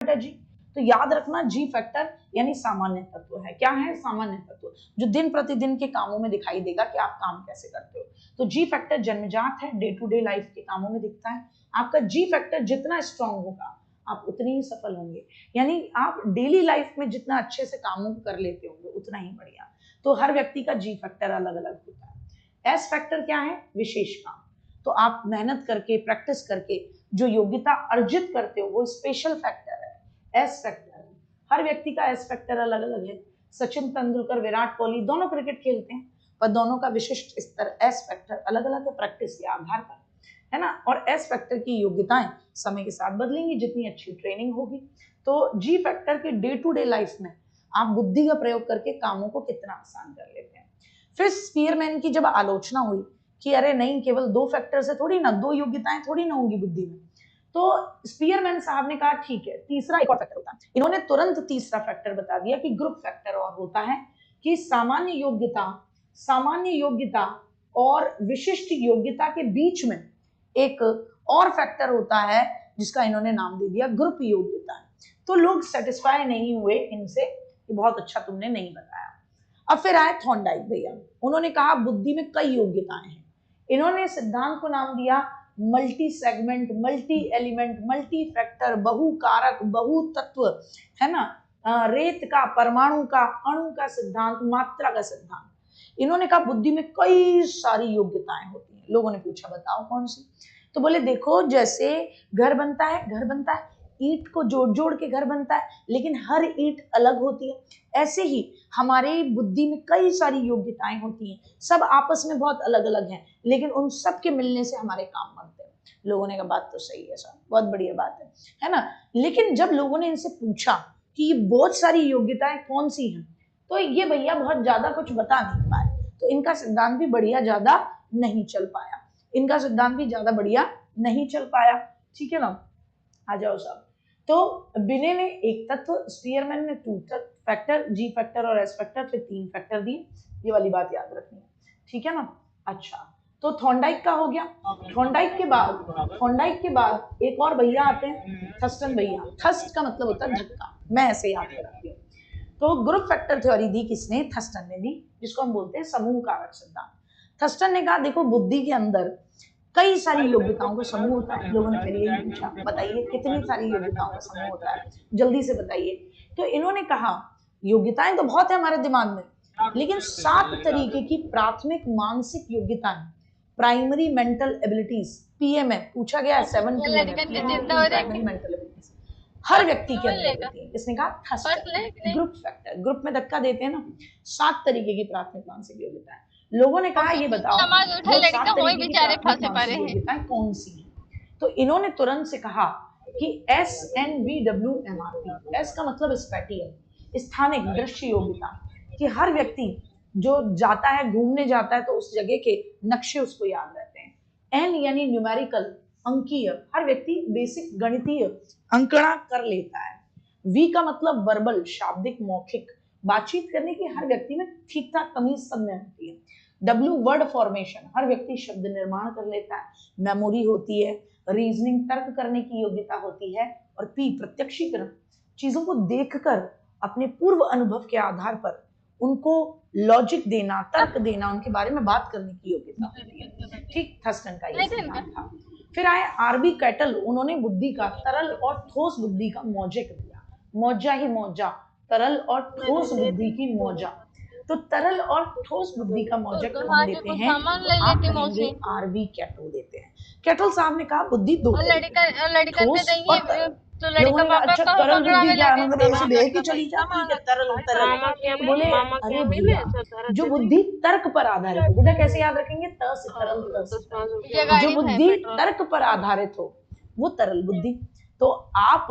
बेटा जी? तो याद रखना जी फैक्टर यानी सामान्य तत्व है। क्या है? सामान्य तत्व, जो दिन प्रतिदिन के कामों में दिखाई देगा कि आप काम कैसे करते हो। तो जी फैक्टर जन्मजात है, डे टू डे लाइफ के कामों में दिखता है। आपका जी फैक्टर जितना स्ट्रांग होगा आप उतने ही सफल होंगे, यानी आप डेली लाइफ में जितना अच्छे से कामों को कर लेते होंगे उतना ही बढ़िया। तो हर व्यक्ति का जी फैक्टर अलग अलग होता है। एस फैक्टर क्या है? विशेष काम। तो आप मेहनत करके, प्रैक्टिस करके जो योग्यता अर्जित करते हो वो स्पेशल फैक्टर है, एस फैक्टर है। हर व्यक्ति का एस फैक्टर अलग अलग है। सचिन तेंदुलकर, विराट कोहली दोनों क्रिकेट खेलते हैं, पर दोनों का विशिष्ट स्तर एस फैक्टर अलग अलग है, प्रैक्टिस के आधार पर, है ना। और एस फैक्टर की योग्यताएं समय के साथ बदलेंगी जितनी अच्छी ट्रेनिंग होगी। तो जी फैक्टर के डे टू डे लाइफ में आप बुद्धि का प्रयोग करके कामों को कितना आसान कर लेते हैं। फिर स्पीयरमैन की जब आलोचना हुई कि अरे नहीं, केवल 2 फैक्टर से थोड़ी ना, 2 योग्यताएं थोड़ी ना होंगी बुद्धि में, तो स्पीयरमैन साहब ने कहा ठीक है, तीसरा एक और फैक्टर होता है। इन्होंने तुरंत तीसरा फैक्टर बता दिया कि ग्रुप फैक्टर और होता है कि सामान्य योग्यता और विशिष्ट योग्यता के बीच में एक और फैक्टर होता है जिसका इन्होंने नाम दे दिया ग्रुप योग्यता। तो लोग सेटिस्फाई नहीं हुए इनसे कि बहुत अच्छा तुमने नहीं बताया। अब फिर आए थॉर्नडाइक भैया, उन्होंने कहा बुद्धि में कई योग्यताएं हैं। इन्होंने सिद्धांत को नाम दिया multi segment, multi element, multi factor, बहुकारक, बहु तत्व, है ना, रेत का, परमाणु का, अणु का सिद्धांत, मात्रा का सिद्धांत। इन्होंने कहा बुद्धि में कई सारी योग्यताएं होती हैं। लोगों ने पूछा बताओ कौन सी? तो बोले देखो, जैसे घर बनता है, ईंट को जोड़ जोड़ के घर बनता है, लेकिन हर ईंट अलग होती है। ऐसे ही हमारी बुद्धि में कई सारी योग्यताएं होती हैं, सब आपस में बहुत अलग अलग हैं, लेकिन उन सब के मिलने से हमारे काम बनते हैं। लोगों ने कहा बात तो सही है सर, बहुत बढ़िया बात है ना। लेकिन जब लोगों ने इनसे पूछा कि ये बहुत सारी योग्यताएं कौन सी हैं, तो ये भैया बहुत ज्यादा कुछ बता नहीं पाए। तो इनका सिद्धांत भी बढ़िया ज्यादा नहीं चल पाया, ठीक है ना। आ जाओ साहब। तो बिने ने एक तत्व, स्पीयरमैन ने 2 फैक्टर, जी फैक्टर और एस फैक्टर, फिर 3 फैक्टर दिए। ये वाली बात याद रखनी है, ठीक है ना। अच्छा, तो थॉर्नडाइक का हो गया। थॉर्नडाइक के बाद एक और भैया आते हैं, थर्स्टन भैया। थर्स्ट का मतलब होता है धक्का, मैं ऐसे याद करती हूँ। तो ग्रुप फैक्टर थ्योरी दी किसने? थर्स्टन ने दी, जिसको हम बोलते हैं समूह कारक सिद्धांत। थर्स्टन ने कहा देखो, बुद्धि के अंदर कई सारी योग्यताओं का समूह होता है। लोगों ने फिर यही पूछा बताइए कितनी सारी योग्यताओं का समूह होता है, जल्दी से बताइए। तो इन्होंने कहा योग्यताएं तो बहुत है हमारे दिमाग में, लेकिन 7 तरीके की प्राथमिक मानसिक योग्यताएं, प्राइमरी मेंटल एबिलिटीज, पीएमए पूछा गया है, 7 प्राइमरी मेंटल एबिलिटीज हर व्यक्ति के अंदर होती है। इसने कहा थर्स्टन, ग्रुप फैक्टर, ग्रुप में धक्का देते हैं ना। 7 तरीके की प्राथमिक मानसिक योग्यताएं। लोगों ने कहा ये बताओ वो 7 तरीके की प्राथमिक मानसिक योग्यताएं कौन सी हैं? तो इन्होंने तुरंत से कहा कि SNVWMRP। एस का मतलब स्पैटियल, स्थानिक दृश्य योग्यता, कि हर व्यक्ति जो जाता है, घूमने जाता है, तो उस जगह के नक्शे उसको याद रहते हैं। एन यानी न्यूमेरिकल, अंकीय, हर व्यक्ति बेसिक गणितीय अंकड़ा कर लेता है। वी का मतलब वर्बल, शाब्दिक, मौखिक, बातचीत करने की हर व्यक्ति में ठीक ठाक तमीज सब में होती है। डब्ल्यू वर्ड फॉर्मेशन, हर व्यक्ति शब्द निर्माण कर लेता है। मेमोरी होती है। रीजनिंग, तर्क करने की योग्यता होती है। और पी प्रत्यक्षीकरण, चीजों को देखकर अपने पूर्व अनुभव के आधार पर उनको लॉजिक देना, तर्क देना, उनके बारे में बात करने की योग्यता होती है। ठीक, थर्स्टन का ये सिद्धांत था। फिर आए आरबी कैटल, उन्होंने बुद्धि का तरल और ठोस बुद्धि का मौजे कर दिया। मौजा ही मौजा, तरल और ठोस बुद्धि की मौजा। तो तरल और ठोस बुद्धि का मौजक कौन देते हैं? तो आप कहेंगे आरबी कैटल देते हैं। कैटल साहब ने कहा बुद्धि 2 ठोस और तरल। लोगों ने कहा अच्छा तरल बुद्धि क्या, मतलब ऐसे बह के चली जाती है, तरल तरल। तो बोले अरे भैया, जो बुद्धि तर्क पर आधारित हो, बेटा कैसे याद रखेंगे? त से तरल, त से तरल। जो बुद्धि तर्क पर आधारित हो वो तरल बुद्धि। तो आप,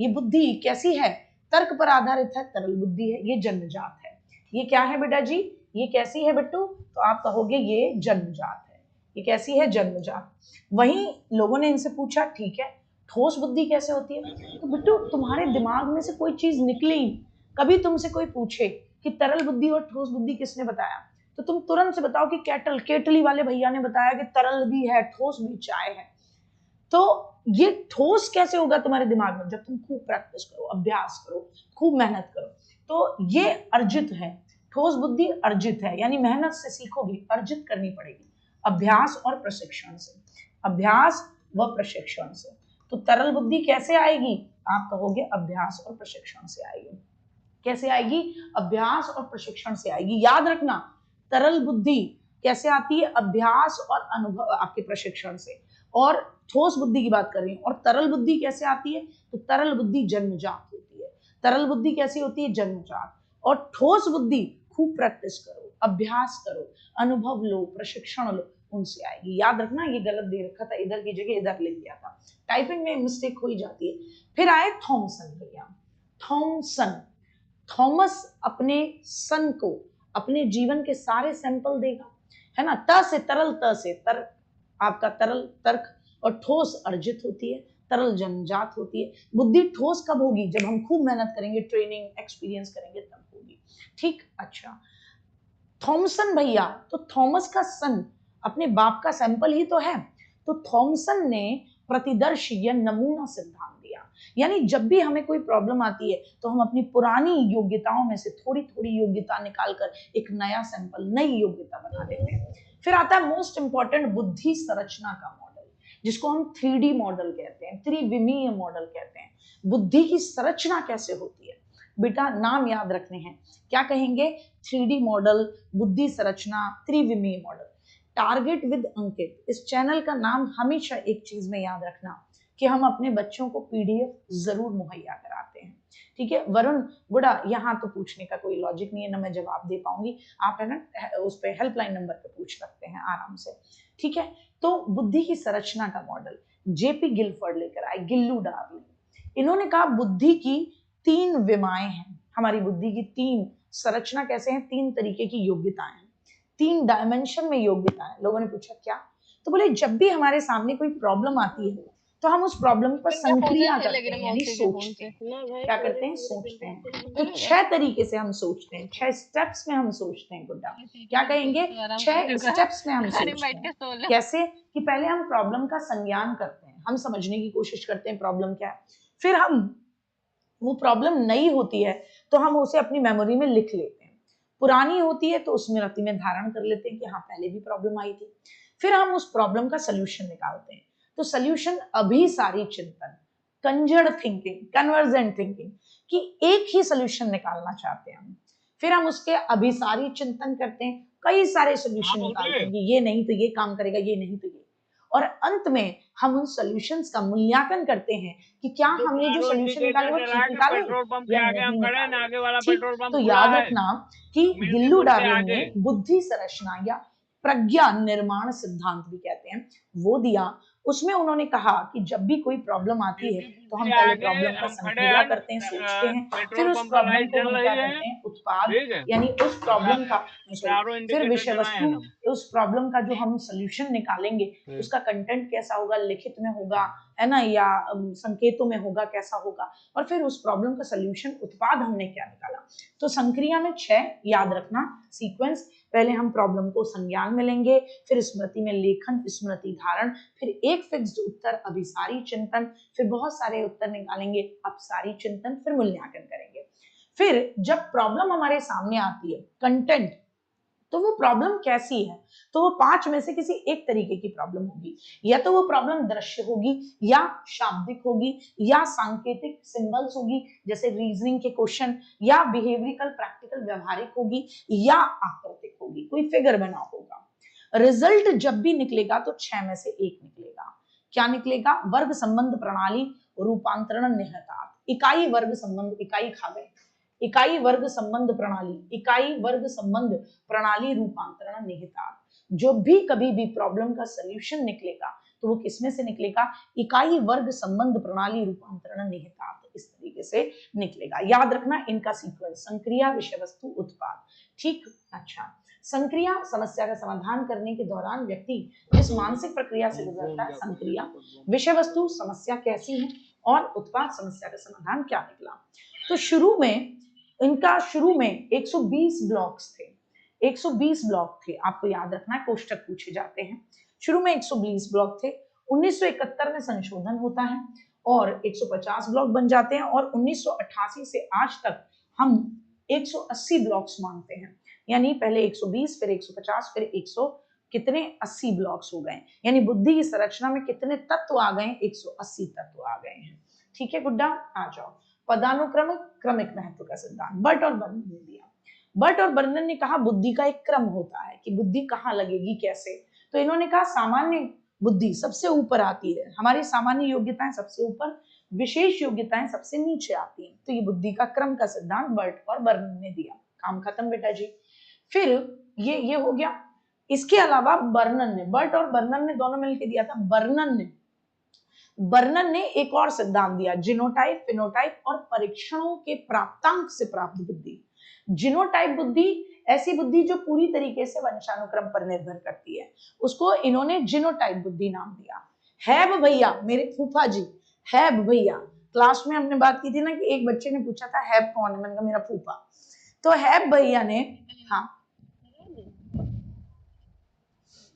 ये बुद्धि कैसी है? तर्क पर आधारित है, तरल बुद्धि है, ये जन्मजात है। ये क्या है बेटा जी? ये कैसी है बिट्टू? तो आप कहोगे ये जन्मजात है। ये कैसी है? जन्मजात। वहीं लोगों ने इनसे पूछा ठीक है, ठोस बुद्धि कैसे होती है? तो बिट्टू तुम्हारे दिमाग में से कोई चीज निकली, कभी तुमसे कोई पूछे कि तरल बुद्धि और ठोस बुद्धि किसने बताया, तो तुम तुरंत से बताओ कि केटली वाले भैया ने बताया कि तरल भी है, ठोस भी चाय है। तो ये ठोस कैसे होगा तुम्हारे दिमाग में? जब तुम खूब प्रैक्टिस करो, अभ्यास करो, खूब मेहनत करो। तो ये अर्जित है, ठोस बुद्धि अर्जित है, यानी मेहनत से सीखोगे, अर्जित करनी पड़ेगी अभ्यास और प्रशिक्षण से, अभ्यास व प्रशिक्षण से। तो तरल बुद्धि कैसे आएगी? आप कहोगे अभ्यास और प्रशिक्षण से आएगी। कैसे आएगी? अभ्यास और प्रशिक्षण से आएगी। याद रखना, तरल बुद्धि कैसे आती है? अभ्यास और अनुभव, आपके प्रशिक्षण से। और ठोस बुद्धि की बात कर रही हूं। और तरल बुद्धि कैसे आती है? तो तरल बुद्धि जन्मजात होती है। तरल बुद्धि कैसी होती है? जन्मजात। और ठोस बुद्धि खूब प्रैक्टिस करो, अभ्यास करो, अनुभव लो, प्रशिक्षण लो, उनसे आएगी। याद रखना, ये गलत दे रखा था, इधर की जगह इधर लिख दिया था, टाइपिंग में मिस्टेक हो ही जाती है। फिर आए थॉमसन भैया। थॉमसन, थॉमस अपने सन को, अपने जीवन के सारे सैंपल देगा, है ना। त से तरल, त से तर्क, आपका तरल तर्क, और ठोस अर्जित होती है, तरल जन्मजात होती है। बुद्धि ठोस कब होगी? जब हम खूब मेहनत करेंगे, ट्रेनिंग एक्सपीरियंस करेंगे, तब होगी। ठीक, अच्छा। थॉमसन भैया, तो थॉमस का सन अपने बाप का सैंपल ही तो है। तो थॉमसन ने प्रतिदर्श या नमूना सिद्धांत दिया, यानी जब भी हमें कोई प्रॉब्लम आती है तो हम अपनी पुरानी योग्यताओं में से थोड़ी थोड़ी योग्यता निकालकर एक नया सैंपल, नई योग्यता बना देते हैं। फिर आता है मोस्ट इंपॉर्टेंट, बुद्धि संरचना का मॉडल, जिसको हम 3D मॉडल कहते हैं, त्रिविमीय मॉडल कहते हैं। बुद्धि की संरचना कैसे होती है? बेटा नाम याद रखने हैं, क्या कहेंगे? 3D मॉडल, बुद्धि संरचना, त्रिविमीय मॉडल। टारगेट विद अंकित, इस चैनल का नाम हमेशा एक चीज में याद रखना कि हम अपने बच्चों को PDF जरूर मुहैया कराते हैं। ठीक है वरुण बुढ़ा, यहाँ तो पूछने का कोई लॉजिक नहीं है, ना मैं जवाब दे पाऊंगी, आप है ना उस पर हेल्पलाइन नंबर पे पूछ सकते हैं आराम से। ठीक है, तो बुद्धि की संरचना का मॉडल JP गिलफोर्ड लेकर आए, गिल्लू डार्लिंग। इन्होंने कहा बुद्धि की 3 विमाएं हैं। हमारी बुद्धि की 3 संरचना कैसे हैं? 3 तरीके की योग्यताएं हैं, 3 डायमेंशन में योग्यताएं। लोगों ने पूछा क्या? तो बोले जब भी हमारे सामने कोई प्रॉब्लम आती है तो हम उस प्रॉब्लम पर संक्रिया करते हैं, यानी सोचते हैं। क्या करते हैं? सोचते हैं। तो 6 तरीके से हम सोचते हैं, 6 स्टेप्स में हम सोचते हैं गुड्डा। क्या कहेंगे? 6 स्टेप्स में हम सोचते हैं। कैसे? कि पहले हम प्रॉब्लम का संज्ञान करते हैं, हम समझने की कोशिश करते हैं प्रॉब्लम क्या है। फिर हम, वो प्रॉब्लम नई होती है तो हम उसे अपनी मेमोरी में लिख लेते हैं, पुरानी होती है तो स्मृति में धारण कर लेते हैं कि हाँ पहले भी प्रॉब्लम आई थी। फिर हम उस प्रॉब्लम का सोल्यूशन निकालते हैं। तो सोल्यूशन अभिसारी चिंतन, कंजर्ड थिंकिंग, कन्वर्जेंट थिंकिंग, कि एक ही सोल्यूशन निकालना चाहते हैं हम। फिर हम उसके अभिसारी चिंतन करते हैं, कई सारे सोल्यूशन निकालते हैं, ये नहीं तो ये काम करेगा, ये नहीं तो ये। और अंत में हम उन सॉल्यूशंस का मूल्यांकन करते हैं कि क्या हमने जो सॉल्यूशन निकाले वो ठीक निकाले या नहीं निकाले। ठीक, तो याद रखना कि गिल्लू डार्लिंग ने बुद्धि संरचना या प्रज्ञा निर्माण सिद्धांत भी कहते हैं वो दिया। उसमें उन्होंने कहा कि जब भी कोई प्रॉब्लम आती है तो हम पहले प्रॉब्लम का संक्रिया करते हैं, सोचते हैं, फिर उस प्रॉब्लम को हम क्या करते हैं? उत्पाद, यानी उस प्रॉब्लम का, फिर विषय वस्तु, उस प्रॉब्लम का जो हम सोल्यूशन निकालेंगे उसका कंटेंट कैसा होगा, लिखित में होगा, है ना, या संकेतों में होगा, कैसा होगा, और फिर उस प्रॉब्लम का सोल्यूशन, उत्पाद हमने क्या निकाला। तो संक्रिया में 6 याद रखना सीक्वेंस। पहले हम प्रॉब्लम को संज्ञान में लेंगे, फिर स्मृति में लेखन, स्मृति धारण, फिर एक फिक्स्ड उत्तर, अभिसारी चिंतन, फिर बहुत सारे उत्तर निकालेंगे, अपसारी चिंतन, फिर मूल्यांकन करेंगे। फिर जब प्रॉब्लम हमारे सामने आती है, कंटेंट, तो वो प्रॉब्लम कैसी है? तो वो 5 में से किसी एक तरीके की प्रॉब्लम होगी। या तो वो प्रॉब्लम दृश्य होगी, या शाब्दिक होगी, या सांकेतिक सिंबल्स होगी जैसे रीजनिंग के क्वेश्चन, या बिहेवियरल प्रैक्टिकल व्यवहारिक होगी, या आकृतिक होगी, कोई फिगर बना होगा। रिजल्ट जब भी निकलेगा तो 6 में से 1 निकलेगा। क्या निकलेगा? वर्ग संबंध प्रणाली रूपांतरण निहितार्थ, इकाई वर्ग संबंध, इकाई खा गए, इकाई वर्ग संबंध प्रणाली, इकाई वर्ग संबंध प्रणाली रूपांतरण निहितार्थ। जो भी कभी भी प्रॉब्लम का सॉल्यूशन निकलेगा तो वो किसमें से निकलेगा? इकाई वर्ग संबंध प्रणाली रूपांतरण निहितार्थ, इस तरीके से निकलेगा। याद रखना इनका सीक्वेंस, संक्रिया, विषय वस्तु, उत्पाद। ठीक, अच्छा। संक्रिया, समस्या का समाधान करने के दौरान व्यक्ति जिस मानसिक प्रक्रिया से गुजरता है, संक्रिया। विषय वस्तु, समस्या कैसी है, और उत्पाद, समस्या का समाधान क्या निकला। तो शुरू में 120 ब्लॉक्स थे, 120 ब्लॉक थे, आपको याद रखना है, कोष्टक पूछे जाते हैं। शुरू में 120 ब्लॉक थे, 1971 में संशोधन होता है और 150 ब्लॉक बन जाते हैं और 1988 से आज तक हम 180 ब्लॉक्स मांगते हैं। यानी पहले 120, फिर 150, फिर 100 कितने 80 ब्लॉक्स हो गए। यानी बुद्धि की संरचना में कितने तत्व आ गए? 180 तत्व आ गए हैं। ठीक है गुड्डा, आ जाओ। पदानुक्रम क्रमिक महत्व का सिद्धांत बट और बर्नन ने दिया। बट और बर्नन ने कहा बुद्धि का एक क्रम होता है कि बुद्धि कहाँ लगेगी, कैसे। तो इन्होंने कहा सामान्य बुद्धि सबसे ऊपर आती है, हमारी सामान्य योग्यताएं सबसे ऊपर, विशेष योग्यताएं सबसे नीचे आती हैं। तो ये बुद्धि का क्रम का सिद्धांत बट और बर्नन ने दिया। काम खत्म बेटा जी। फिर ये हो गया। इसके अलावा बर्नन ने, बट और बर्नन ने दोनों मिलकर दिया था। बर्नन ने एक और सिद्धांत दिया, जिनोटाइप, फिनोटाइप और परीक्षणों के प्राप्तांक से प्राप्त बुद्धि। जिनोटाइप बुद्धि ऐसी बुद्धि जो पूरी तरीके से वंशानुक्रम पर निर्भर करती है, उसको इन्होंने जिनोटाइप बुद्धि नाम दिया। हैब भैया, मेरे फूफा जी, हैब भैया, क्लास में हमने बात की थी ना कि एक बच्चे ने पूछा था हैब कौन है, मैंने कहा मेरा फूफा। तो हैब भैया ने, हाँ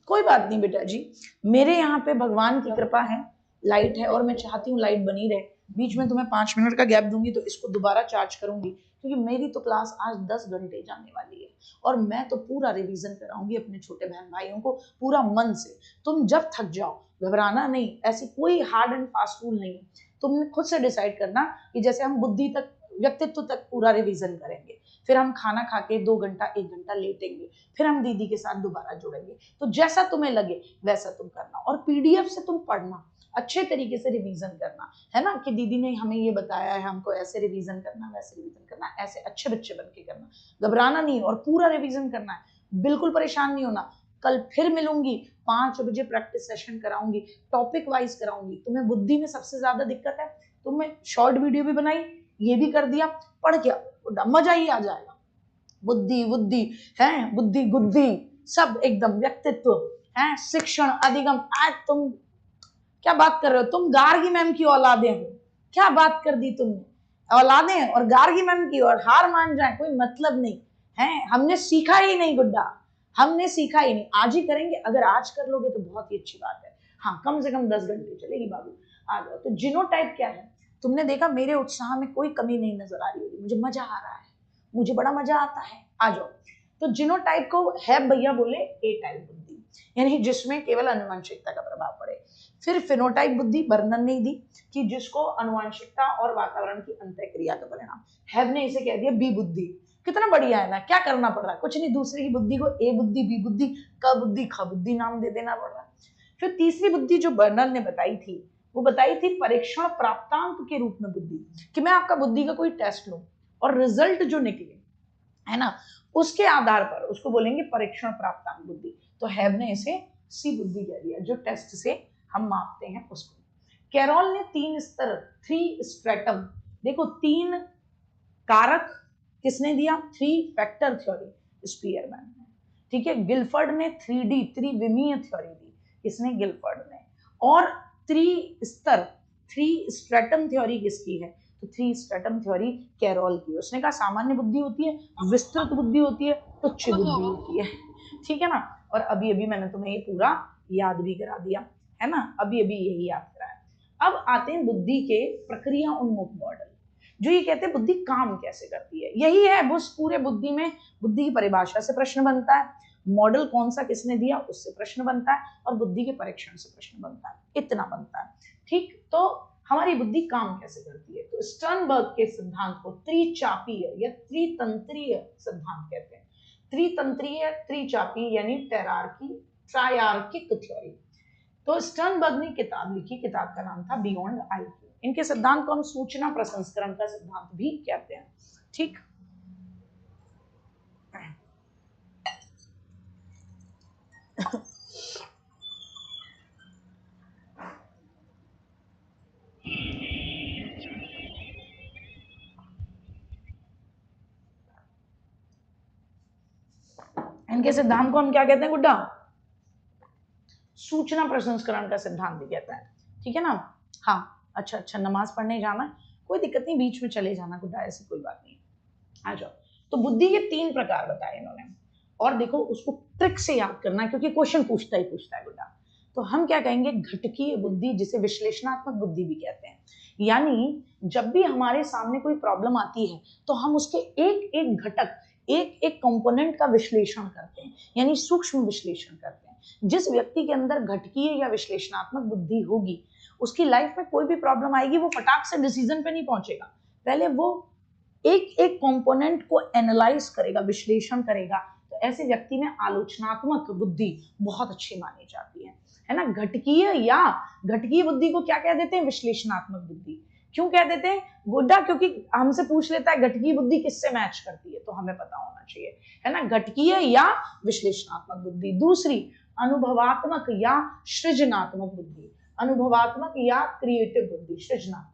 कोई बात नहीं बेटा जी, मेरे यहाँ पे भगवान की कृपा है, लाइट है और मैं चाहती हूँ लाइट बनी रहे। बीच में तुम्हें 5 मिनट का गैप दूंगी तो इसको दोबारा चार्ज करूंगी, क्योंकि मेरी तो क्लास आज 10 घंटे जाने वाली है और मैं तो पूरा रिवीजन कराऊंगी अपने छोटे बहन भाइयों को पूरा मन से। तुम जब थक जाओ घबराना नहीं, ऐसी कोई हार्ड एंड फास्ट रूल नहीं है। तुमने खुद से डिसाइड करना कि जैसे हम बुद्धि तक, व्यक्तित्व तक पूरा रिवीजन करेंगे, फिर हम खाना खा के 2 घंटा 1 घंटा लेटेंगे, फिर हम दीदी के साथ दोबारा जुड़ेंगे। तो जैसा तुम्हें लगे वैसा तुम करना और पीडीएफ से तुम पढ़ना, अच्छे तरीके से रिवीजन करना, है ना, कि दीदी ने हमें ये बताया है, हमको ऐसे रिवीजन करना, वैसे रिवीजन करना, ऐसे अच्छे बच्चे बन के करना। घबराना नहीं और पूरा रिवीजन करना है, बिल्कुल परेशान नहीं होना। कल फिर मिलूंगी, 5 बजे प्रैक्टिस सेशन कराऊंगी, टॉपिक वाइज कराऊंगी। तुम्हें बुद्धि में सबसे ज्यादा दिक्कत है, तुमने शॉर्ट वीडियो भी बनाई, ये भी कर दिया, पढ़ के मजा ही आ जाएगा। बुद्धि बुद्धि है, बुद्धि गुद्धि सब एकदम, व्यक्तित्व है, शिक्षण अधिगम। आज तुम क्या बात कर रहे हो, तुम गार्गी मैम की औलादे हो, क्या बात कर दी तुमने, औलादे और गार्गी मैम की, और हार मान जाए कोई मतलब नहीं है। हमने सीखा ही नहीं गुड्डा, हमने सीखा ही नहीं, आज ही करेंगे। अगर आज कर लोगे तो बहुत ही अच्छी बात है। हाँ कम से कम 10 घंटे चलेगी बाबू, आ जाओ। तो जिनोटाइप क्या है, तुमने देखा मेरे उत्साह में कोई कमी नहीं नजर आ रही होगी, मुझे मजा आ रहा है, मुझे बड़ा मजा आता है, आ जाओ। तो जिनोटाइप को है भैया बोले ए टाइप बुद्धि, यानी जिसमें केवल अनुवांशिकता का प्रभाव पड़े। फिर फिनोटाइप बुद्धि बर्नन ने दी कि जिसको अनुवांशिकता और वातावरण की अंतःक्रिया का परिणाम। हैब ने इसे कह दिया बी बुद्धि। कितना बढ़िया है ना, क्या करना पड़ रहा है, कुछ नहीं, दूसरे की बुद्धि को ए बुद्धि, बी बुद्धि, क बुद्धि, ख बुद्धि नाम दे देना पड़ रहा है। फिर तीसरी बुद्धि जो बर्नन ने बताई थी, वो बताई थी परीक्षण प्राप्तांक के रूप में बुद्धि, कि मैं आपका बुद्धि का कोई टेस्ट लूं और रिजल्ट जो निकले, है ना, उसके आधार पर उसको बोलेंगे परीक्षण प्राप्तांक बुद्धि। तो हैब ने इसे सी बुद्धि कह दिया, जो टेस्ट से हम मापते हैं उसको। कैरोल ने 3 स्तर, 3 स्ट्रेटम, देखो 3 कारक किसने दिया, 3 फैक्टर थ्योरी स्पीयरमैन ने, ठीक है। गिलफर्ड ने 3D, त्रिविमीय थ्योरी दी, किसने, गिलफर्ड ने। और 3 स्तर, 3 स्ट्रेटम थ्योरी किसकी है, तो 3 स्ट्रेटम थ्योरी कैरोल की। उसने कहा सामान्य बुद्धि होती है, विस्तृत बुद्धि होती है, तुच्छ बुद्धि होती है, ठीक है ना। और अभी अभी मैंने तुम्हें ये पूरा याद भी करा दिया, है ना, अभी अभी यही याद कराया। अब आते हैं बुद्धि के प्रक्रिया उन्मुख मॉडल, जो ये कहते हैं बुद्धि काम कैसे करती है। यही है उस पूरे बुद्धि में, बुद्धि की परिभाषा से प्रश्न बनता है, मॉडल कौन सा किसने दिया उससे प्रश्न बनता है, और बुद्धि के परीक्षण से प्रश्न बनता है, इतना बनता है, ठीक। तो हमारी बुद्धि काम कैसे करती है, तो स्टर्नबर्ग के सिद्धांत को त्रिचापीय या त्रितंत्रीय सिद्धांत कहते हैं। त्रितंत्रीय, त्रिचापी यानी ट्रायआर्किक थ्योरी। तो स्टर्नबर्ग ने किताब लिखी, किताब का नाम था बियॉन्ड आईक्यू। इनके सिद्धांत को हम सूचना प्रसंस्करण का सिद्धांत भी कहते हैं, ठीक। इनके सिद्धांत को हम क्या कहते हैं गुड्डा, सूचना प्रसंस्करण का सिद्धांत भी कहता है, ठीक है ना। हाँ अच्छा, नमाज पढ़ने जाना, कोई दिक्कत नहीं, बीच में चले जाना गुड्डा, ऐसी कोई बात नहीं, आ जाओ। तो बुद्धि के 3 प्रकार बताए इन्होंने, और देखो उसको ट्रिक से याद करना है, क्योंकि क्वेश्चन पूछता ही पूछता है गुड्डा। तो हम क्या कहेंगे, घटकीय बुद्धि, जिसे विश्लेषणात्मक बुद्धि भी कहते हैं। यानी जब भी हमारे सामने कोई प्रॉब्लम आती है तो हम उसके एक एक घटक, एक एक कंपोनेंट का विश्लेषण करते हैं, यानी सूक्ष्म विश्लेषण करते हैं। जिस व्यक्ति के अंदर घटकीय या विश्लेषणात्मक बुद्धि होगी, उसकी लाइफ में कोई भी प्रॉब्लम आएगी, वो फटाक से डिसीजन पे नहीं पहुंचेगा, पहले वो एक एक कंपोनेंट को एनालाइज करेगा, विश्लेषण करेगा। तो ऐसे व्यक्ति में आलोचनात्मक बुद्धि बहुत अच्छी मानी जाती है ना। घटकीय बुद्धि को क्या कह देते हैं, विश्लेषणात्मक बुद्धि। क्यों कह देते हैं गोड्डा, क्योंकि हमसे पूछ लेता है घटकीय बुद्धि किससे मैच करती है, तो हमें पता होना चाहिए, है ना, घटकीय या विश्लेषणात्मक बुद्धि। दूसरी, अनुभवात्मक या सृजनात्मक बुद्धि, अनुभवात्मक या क्रिएटिव बुद्धि, सृजनात्मक।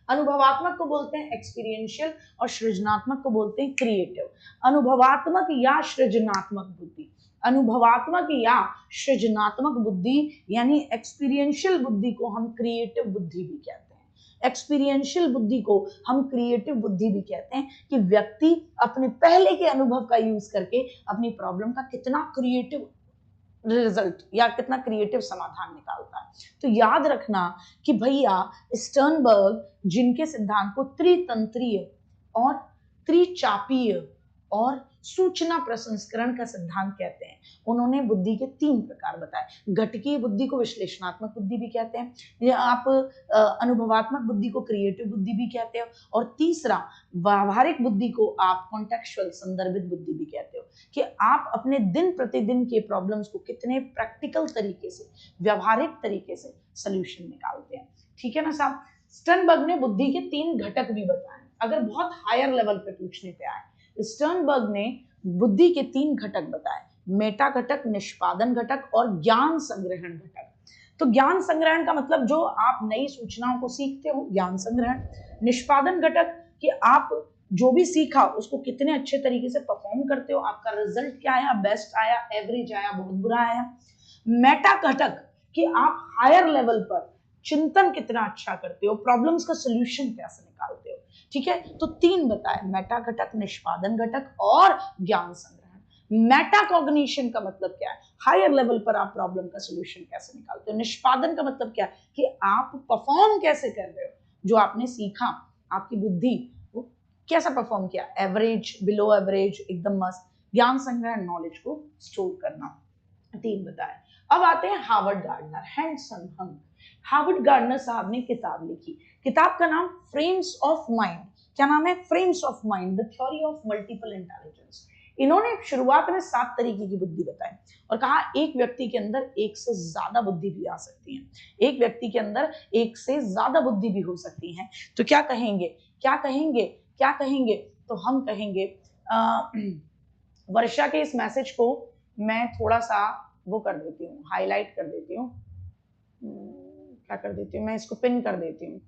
अनुभवात्मक को बोलते हैं एक्सपीरियंशियल और सृजनात्मक को बोलते हैं क्रिएटिव। अनुभवात्मक या सृजनात्मक बुद्धि, अनुभवात्मक या सृजनात्मक बुद्धि यानी एक्सपीरियंशियल बुद्धि को हम क्रिएटिव बुद्धि भी कहते हैं। एक्सपीरियंशियल बुद्धि को हम क्रिएटिव बुद्धि भी कहते हैं कि व्यक्ति अपने पहले के अनुभव का यूज करके अपनी प्रॉब्लम का कितना क्रिएटिव रिजल्ट या कितना क्रिएटिव समाधान निकालता है। तो याद रखना कि भैया स्टर्नबर्ग, जिनके सिद्धांत को त्रितंत्रीय और त्रिचापीय और सूचना प्रसंस्करण का सिद्धांत कहते हैं, उन्होंने बुद्धि के 3 प्रकार बताए। घटकीय बुद्धि को विश्लेषणात्मक बुद्धि भी कहते हैं, या आप अनुभवात्मक बुद्धि को क्रिएटिव बुद्धि भी कहते हो, और तीसरा व्यावहारिक बुद्धि को आप कॉन्टेक्चुअल संदर्भित बुद्धि भी कहते हो, कि आप अपने दिन प्रतिदिन के प्रॉब्लम्स को कितने प्रैक्टिकल तरीके से, व्यावहारिक तरीके से सॉल्यूशन निकालते हैं। ठीक है ना साहब। स्टर्नबर्ग ने बुद्धि के 3 घटक भी बताए। अगर बहुत हायर लेवल पे पूछने पे आए, स्टर्नबर्ग ने बुद्धि के 3 घटक बताए, मेटा घटक, निष्पादन घटक और ज्ञान संग्रहण घटक। तो ज्ञान संग्रहण का मतलब जो आप नई सूचनाओं को सीखते हो, ज्ञान संग्रहण। निष्पादन घटक कि आप जो भी सीखा उसको कितने अच्छे तरीके से परफॉर्म करते हो, आपका रिजल्ट क्या आया, बेस्ट आया, एवरेज आया, बहुत बुरा आया। मेटा घटक कि आप हायर लेवल पर चिंतन कितना अच्छा करते हो, प्रॉब्लम्स का सोल्यूशन कैसे निकालते हो। ठीक है, तो 3 बताए, मेटा घटक, निष्पादन घटक और ज्ञान संग्रहण। मेटा कॉग्निशन का मतलब क्या है, हायर लेवल पर आप प्रॉब्लम का सोल्यूशन कैसे निकालते हो। निष्पादन का मतलब क्या है कि आप परफॉर्म कैसे कर रहे हो, जो आपने सीखा, आपकी बुद्धि वो कैसा परफॉर्म किया, एवरेज, बिलो एवरेज, एकदम मस्त। ज्ञान संग्रहण, नॉलेज को स्टोर करना। 3 बताए। अब आते हैं Harvard gardener, handsome hunk. Harvard gardener साहब ने किताब लिखी, किताब का नाम फ्रेम्स ऑफ माइंड। क्या नाम है, frames of mind, the theory of multiple intelligence. इन्होंने शुरुआत में 7 तरीके की बुद्धि बताई और कहा एक व्यक्ति के अंदर एक से ज्यादा बुद्धि भी आ सकती है, एक व्यक्ति के अंदर एक से ज्यादा बुद्धि भी हो सकती है। तो क्या कहेंगे, क्या कहेंगे, क्या कहेंगे, तो हम कहेंगे वर्षा के इस मैसेज को मैं थोड़ा सा वो कर देती हूँ, हाईलाइट कर देती हूँ, क्या कर देती हूँ, मैं इसको पिन कर देती हूँ।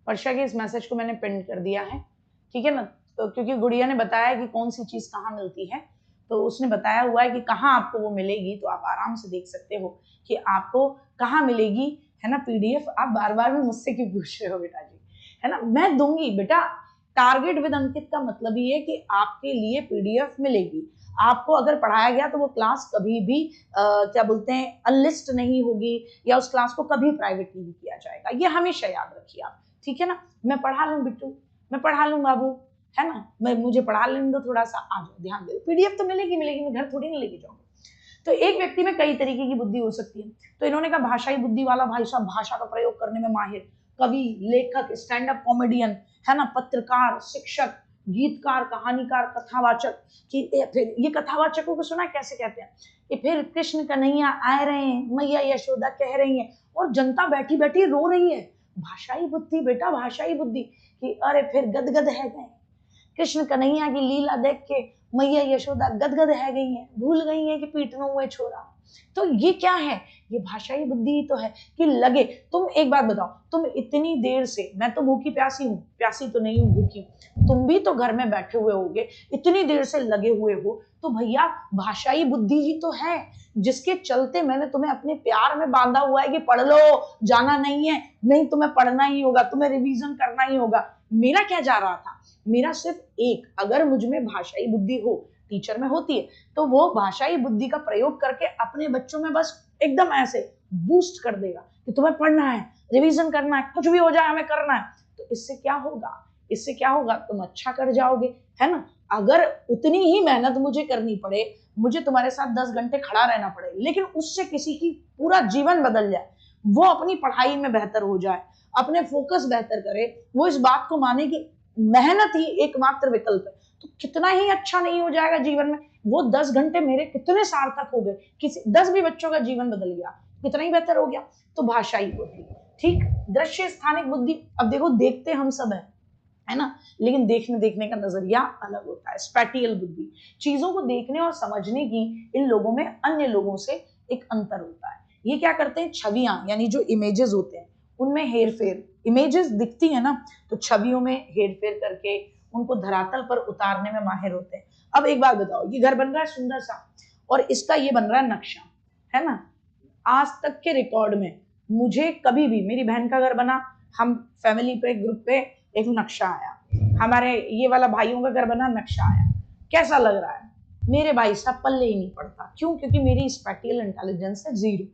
वर्षा के इस मैसेज को मैंने पिन कर दिया है, ठीक है ना। तो क्योंकि गुड़िया ने बताया कि कौन सी चीज कहाँ मिलती है, तो उसने बताया हुआ है कि कहाँ आपको वो मिलेगी, तो आप आराम से देख सकते हो कि आपको कहाँ मिलेगी, है ना। पीडीएफ आप बार बार में मुझसे क्यों पूछ रहे हो बेटा जी, है ना, मैं दूंगी बेटा। टारगेट विद अंकित का मतलब ये है कि आपके लिए पीडीएफ मिलेगी। आपको अगर पढ़ाया गया तो वो क्लास कभी भी क्या बोलते हैं अनलिस्ट नहीं होगी, या उस क्लास को कभी प्राइवेट नहीं किया जाएगा, ये हमेशा याद रखिए आप, ठीक है ना। मैं पढ़ा लूँ बिट्टू, मैं पढ़ा लूँ बाबू, है ना, मैं मुझे पढ़ा लेने दो थोड़ा सा, आ जाओ, ध्यान दो, पीडीएफ तो मिलेगी मिलेगी, मैं घर थोड़ी ना लेके जाऊंगी। तो एक व्यक्ति में कई तरीके की बुद्धि हो सकती है। तो इन्होंने कहा भाषाई बुद्धि वाला भाई साहब भाषा का प्रयोग करने में माहिर, कवि, लेखक, स्टैंड अप कॉमेडियन, है ना, पत्रकार, शिक्षक, गीतकार, कहानीकार, कथावाचक। कि फिर ये कथावाचकों को सुना कैसे कहते हैं, कि फिर कृष्ण कन्हैया आ रहे हैं, मैया यशोदा कह रही हैं और जनता बैठी बैठी रो रही है। भाषाई बुद्धि बेटा, भाषाई बुद्धि कि अरे फिर गदगद है गए, कृष्ण कन्हैया की लीला देख के मैया यशोदा गदगद है गई हैं, भूल गई हैं कि पीटनो हुए छोरा। तो ये क्या है, ये भाषाई बुद्धि तो है कि लगे। तुम एक बात बताओ, तुम इतनी देर से, मैं तो भूखी प्यासी हूँ, प्यासी तो नहीं हूँ, भूखी हूँ, तुम भी तो घर में बैठे हुए होगे, इतनी देर से लगे हुए हो, तो भैया भाषाई बुद्धि ही तो है, जिसके चलते मैंने तुम्हें अपने प्यार में बांधा हुआ है कि पढ़ लो, जाना नहीं है, नहीं तुम्हें पढ़ना ही होगा, तुम्हें रिवीजन करना ही होगा। मेरा क्या जा रहा था, मेरा सिर्फ एक, अगर मुझ में भाषाई बुद्धि हो, टीचर में होती है, तो वो भाषाई बुद्धि का प्रयोग करके अपने बच्चों में बस एकदम ऐसे बूस्ट कर देगा कि तुम्हें पढ़ना है, रिवीजन करना है, कुछ भी हो जाए हमें करना है। तो इससे क्या होगा, इससे क्या होगा, तुम अच्छा कर जाओगे, है ना। अगर उतनी ही मेहनत मुझे करनी पड़े, मुझे तुम्हारे साथ 10 घंटे खड़ा रहना पड़े, लेकिन उससे किसी की पूरा जीवन बदल जाए, वो अपनी पढ़ाई में बेहतर हो जाए, अपने फोकस बेहतर करे, वो इस बात को माने कि मेहनत ही एकमात्र विकल्प है, तो कितना ही अच्छा नहीं हो जाएगा जीवन में। वो 10 घंटे मेरे कितने सार्थक हो गए, किसी 10 भी बच्चों का जीवन बदल गया, कितना ही बेहतर हो गया। तो भाषाई बुद्धि, ठीक। दृश्य स्थानिक बुद्धि, अब देखो देखते हम सब है ना, लेकिन देखने का नजरिया अलग होता है। स्पैटियल बुद्धि, चीजों को देखने और समझने की इन लोगों में अन्य लोगों से एक अंतर होता है। ये क्या करते हैं, छवियां यानी जो इमेजेस होते हैं उनमें हेर फेर, इमेजेस दिखती है ना, तो छवियों में हेर फेर करके उनको धरातल पर उतारने में माहिर होते हैं। अब एक बात बताओ, ये घर बन रहा है सुंदर सा, और इसका ये बन रहा है नक्शा, है ना। आज तक के रिकॉर्ड में मुझे कभी भी, मेरी बहन का घर बना, हम फैमिली पे ग्रुप पे एक नक्शा आया, हमारे ये वाला भाइयों का घर बना, नक्शा आया, कैसा लग रहा है, मेरे भाई साहब पल्ले ही नहीं पड़ता। क्यों? क्योंकि मेरी स्पैटियल इंटेलिजेंस है जीरो।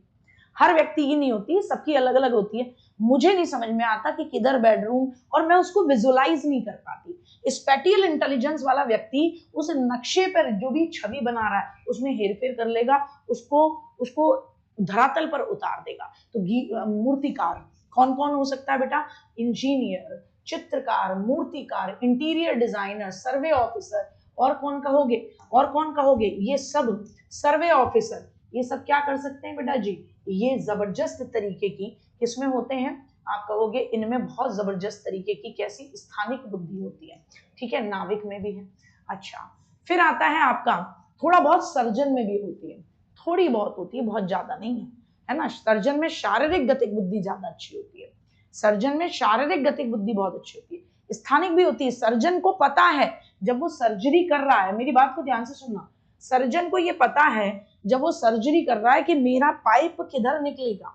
हर व्यक्ति की नहीं होती, सबकी अलग अलग होती है। मुझे नहीं समझ में आता कि किधर बेडरूम, और मैं उसको विजुअलाइज नहीं कर पाती। स्पैटियल इंटेलिजेंस वाला व्यक्ति उस नक्शे पर जो भी छवि बना रहा है उसमें हेरफेर कर लेगा, उसको उसको धरातल पर उतार देगा। तो मूर्तिकार कौन कौन हो सकता है बेटा, इंजीनियर, चित्रकार, मूर्तिकार, इंटीरियर डिजाइनर, सर्वे ऑफिसर, और कौन कहोगे, और कौन कहोगे, ये सब सर्वे ऑफिसर, ये सब क्या कर सकते हैं बेटा जी, ये जबरदस्त तरीके की किसमें होते हैं, आप कहोगे इनमें बहुत जबरदस्त तरीके की कैसी स्थानिक बुद्धि होती है, ठीक है, नाविक में भी है। अच्छा, फिर आता है आपका थोड़ा बहुत सर्जन में भी होती है, थोड़ी बहुत होती है, बहुत ज्यादा नहीं है ना। सर्जन में शारीरिक गतिक बुद्धि ज्यादा अच्छी होती है, सर्जन में शारीरिक गतिक बुद्धि बहुत अच्छी होती है। स्थानिक भी होती है, सर्जन को पता है जब वो सर्जरी कर रहा है, मेरी बात को ध्यान से सुनना, सर्जन को ये पता है जब वो सर्जरी कर रहा है कि मेरा पाइप किधर निकलेगा,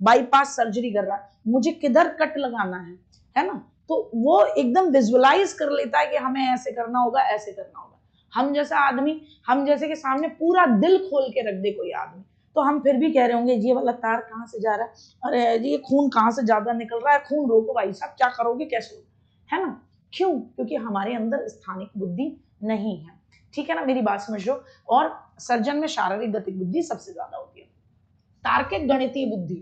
बाईपास सर्जरी कर रहा है, मुझे किधर कट लगाना है ना, तो वो एकदम विजुअलाइज कर लेता है कि हमें ऐसे करना होगा, ऐसे करना होगा। हम जैसा आदमी, हम जैसे के सामने पूरा दिल खोल के रख दे कोई आदमी, तो हम फिर भी कह रहे होंगे ये वाला तार कहाँ से जा रहा है, अरे ये खून कहाँ से ज्यादा निकल रहा है, खून रोको भाई साहब, क्या करोगे, कैसे, है ना। क्यों? क्योंकि हमारे अंदर स्थानिक बुद्धि नहीं है, ठीक है ना, मेरी बात समझ लो। और सर्जन में शारीरिक गतिक बुद्धि सबसे ज्यादा होती है। तार्किक गणितीय बुद्धि,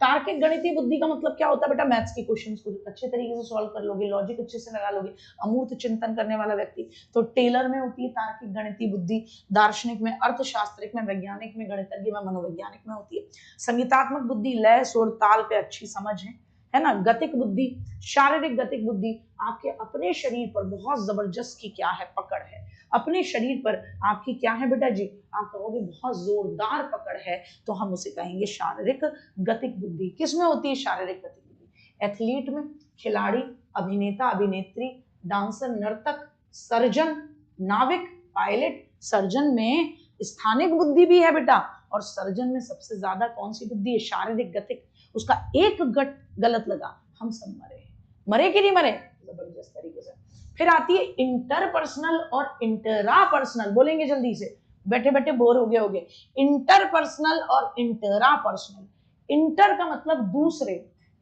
तार्किक गणितीय बुद्धि का मतलब क्या होता है बेटा, मैथ्स के क्वेश्चंस को अच्छे तरीके से सॉल्व कर लोगे, लॉजिक अच्छे से लगा लोगे, अमूर्त चिंतन करने वाला व्यक्ति। तो टेलर में होती है तार्किक गणितीय बुद्धि, दार्शनिक में, अर्थशास्त्रिक में, वैज्ञानिक में, गणितज्ञ में, मनोवैज्ञानिक में होती है। संगीतात्मक बुद्धि, लय सुर ताल पे अच्छी समझ है ना। गतिक बुद्धि, शारीरिक गतिक बुद्धि, आपके अपने शरीर पर बहुत जबरदस्त की क्या है, पकड़ है, अपने शरीर पर आपकी क्या है बेटा जी, आप कहोगे बहुत जोरदार पकड़ है, तो हम उसे कहेंगे शारीरिक गतिक बुद्धि। किसमें होती है शारीरिक गतिक बुद्धि? एथलीट में, खिलाड़ी, अभिनेता, अभिनेत्री, डांसर, नर्तक, सर्जन, नाविक, पायलट। सर्जन में स्थानिक बुद्धि भी है बेटा, और सर्जन में सबसे ज्यादा कौन सी बुद्धि है, शारीरिक गतिक। उसका एक गट गलत लगा, हम सब मरे, मरे कि नहीं मरे, जबरदस्त तरीके से। फिर आती है इंटरपर्सनल और इंटरापर्सनल, बोलेंगे जल्दी से, बैठे बैठे बोर हो गए होगे। इंटरपर्सनल और इंटरापर्सनल। इंटर का मतलब दूसरे,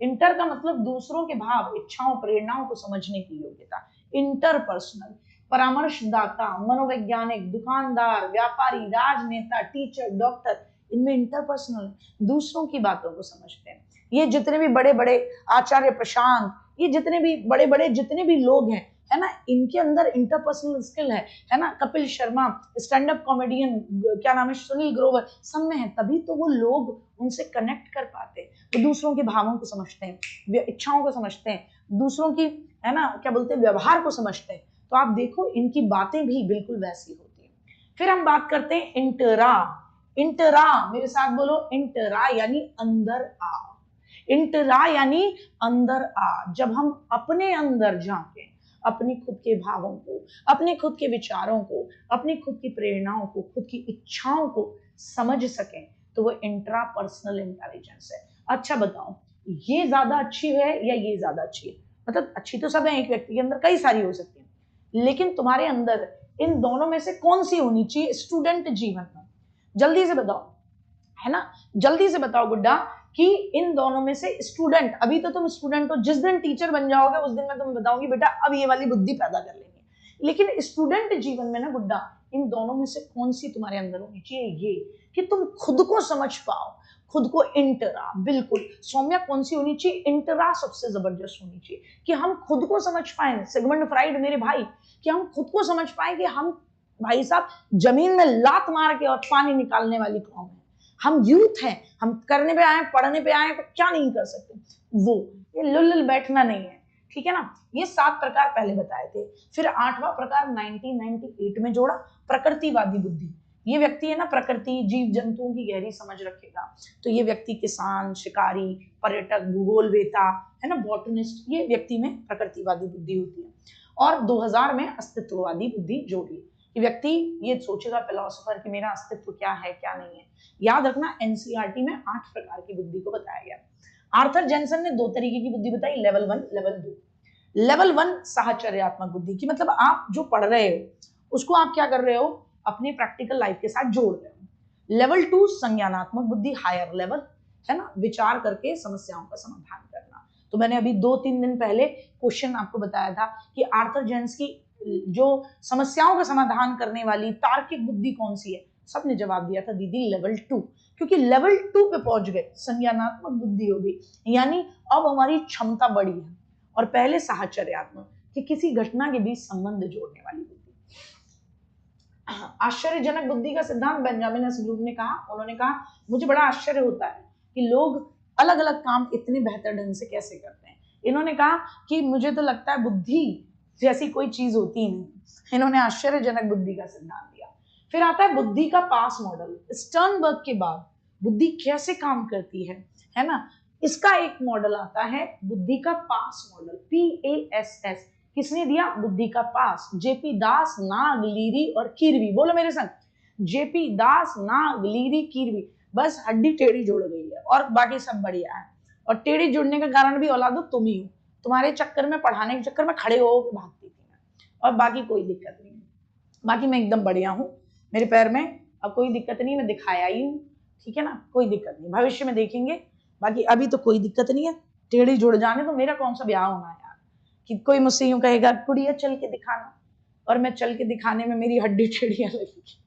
इंटर का मतलब दूसरों के भाव, इच्छाओं, प्रेरणाओं को समझने की योग्यता। इंटरपर्सनल, परामर्शदाता, मनोवैज्ञानिक, दुकानदार, व्यापारी, राजनेता, टीचर, डॉक्टर, इनमें इंटरपर्सनल, दूसरों की बातों को समझते हैं। ये जितने भी बड़े बड़े आचार्य प्रशांत, ये जितने भी बड़े बड़े जितने भी लोग हैं, है ना, इनके अंदर इंटरपर्सनल स्किल है ना। Kapil Sharma, stand up comedian, क्या नाम है, सुनील ग्रोवर, सब में है, तभी तो वो लोग उनसे कनेक्ट कर पाते हैं, वो दूसरों के भावों को समझते हैं, इच्छाओं को समझते हैं, दूसरों की, है ना, क्या बोलते हैं, व्यवहार को समझते हैं। तो आप देखो इनकी बातें भी बिल्कुल वैसी होती है। फिर हम बात करते हैं इंटरा। इंटरा, मेरे साथ बोलो, इंटरा यानी अंदर आ, इंटरा यानी अंदर आ। जब हम अपने अंदर झांके, अपनी खुद के भावों को, अपने खुद के विचारों को, अपनी खुद की प्रेरणाओं को, खुद की इच्छाओं को समझ सकें, तो वो इंट्रापर्सनल इंटेलिजेंस है। अच्छा बताओ, ये ज्यादा अच्छी है या ये ज्यादा अच्छी है? मतलब अच्छी तो सब है, एक व्यक्ति के अंदर कई सारी हो सकती है, लेकिन तुम्हारे अंदर इन दोनों में से कौन सी होनी चाहिए स्टूडेंट जीवन में? जल्दी से बताओ, है ना, जल्दी से बताओ गुड्डा कि इन दोनों में से स्टूडेंट, अभी तो तुम स्टूडेंट हो, जिस दिन टीचर बन जाओगे उस दिन मैं तुम्हें बताऊंगी बेटा अब ये वाली बुद्धि पैदा कर लेंगे, लेकिन स्टूडेंट जीवन में ना गुड्डा इन दोनों में से कौन सी तुम्हारे अंदर होनी चाहिए? ये कि तुम खुद को समझ पाओ, खुद को इंटरा, बिल्कुल सौम्या कौन सी होनी चाहिए? इंटरा सबसे जबरदस्त होनी चाहिए, कि हम खुद को समझ पाए। सिगमंड फ्राइड मेरे भाई, कि हम खुद को समझ पाए कि हम भाई साहब जमीन में लात मार के और पानी निकालने वाली कौम है, हम यूथ हैं, हम करने पे आए, पढ़ने पे आए तो क्या नहीं कर सकते, वो ये लुल बैठना नहीं है, ठीक है ना। ये 7 प्रकार पहले बताए थे, फिर 8वां प्रकार 1998 में जोड़ा, प्रकृतिवादी बुद्धि। ये व्यक्ति है ना प्रकृति जीव जंतुओं की गहरी समझ रखेगा, तो ये व्यक्ति किसान, शिकारी, पर्यटक, भूगोलवेता, है ना, बॉटनिस्ट, ये व्यक्ति में प्रकृतिवादी बुद्धि होती है। और 2000 में अस्तित्ववादी बुद्धि जोड़ी, कि व्यक्ति ये सोचेगा फिलोसोफर कि मेरा अस्तित्व क्या है क्या नहीं है। याद रखना एनसीईआरटी में 8 प्रकार की बुद्धि को बताया गया। आर्थर जेनसन ने 2 तरीके की बुद्धि बताई, लेवल 1, लेवल 2। लेवल 1 साहचर्यात्मक बुद्धि, की मतलब आप जो पढ़ रहे हो उसको आप क्या कर रहे हो, अपने प्रैक्टिकल लाइफ के साथ जोड़ रहे हो। लेवल 2 संज्ञानात्मक बुद्धि, हायर लेवल, है ना, विचार करके समस्याओं का समाधान करना। तो मैंने अभी 2-3 दिन पहले क्वेश्चन आपको बताया था कि आर्थर जेन्स की जो समस्याओं का समाधान करने वाली तार्किक बुद्धि कौन सी है, सबने जवाब दिया था दीदी लेवल 2, क्योंकि लेवल 2 पे पहुंच गए, संज्ञानात्मक बुद्धि हो गई, यानी अब हमारी क्षमता बढ़ी है। और पहले साहचर्यात्मक, कि किसी घटना के बीच संबंध जोड़ने वाली बुद्धि। आश्चर्यजनक बुद्धि का सिद्धांत बेंजामिन एस ब्लूम ने कहा, उन्होंने कहा मुझे बड़ा आश्चर्य होता है कि लोग अलग अलग काम इतने बेहतर ढंग से कैसे करते हैं। इन्होंने कहा कि मुझे तो लगता है बुद्धि जैसी कोई चीज होती ही नहीं। इन्होंने आश्चर्यजनक बुद्धि का सिद्धांत दिया। फिर आता है बुद्धि का पास मॉडल। स्टर्नबर्ग के बाद बुद्धि कैसे काम करती है ना, इसका एक मॉडल आता है बुद्धि का पास मॉडल, PASS। किसने दिया? बुद्धि का पास, जेपी दास, नाग, लीरी और कीरवी। बोलो मेरे संग, जेपी दास, नाग, लीरी, कीरवी। बस हड्डी टेढ़ी जुड़ गई है और बाकी सब बढ़िया है। और टेढ़ी जुड़ने का कारण भी औलादो तुम ही हो, तुम्हारे चक्कर में, पढ़ाने के चक्कर में खड़े हो भागती थी मैं, और बाकी कोई दिक्कत नहीं है। बाकी मैं एकदम बढ़िया हूँ, मेरे पैर में अब कोई दिक्कत नहीं, मैं दिखाया ही हूँ, ठीक है ना, कोई दिक्कत नहीं, भविष्य में देखेंगे। बाकी अभी तो कोई दिक्कत नहीं है, टेढ़ी जुड़ जाने तो मेरा कौन सा ब्याह होना है यार, कि कोई मुझसे यूं कहेगा कुड़िया चल के दिखाना, और मैं चल के दिखाने में मेरी हड्डी टेढ़ियां लगेगी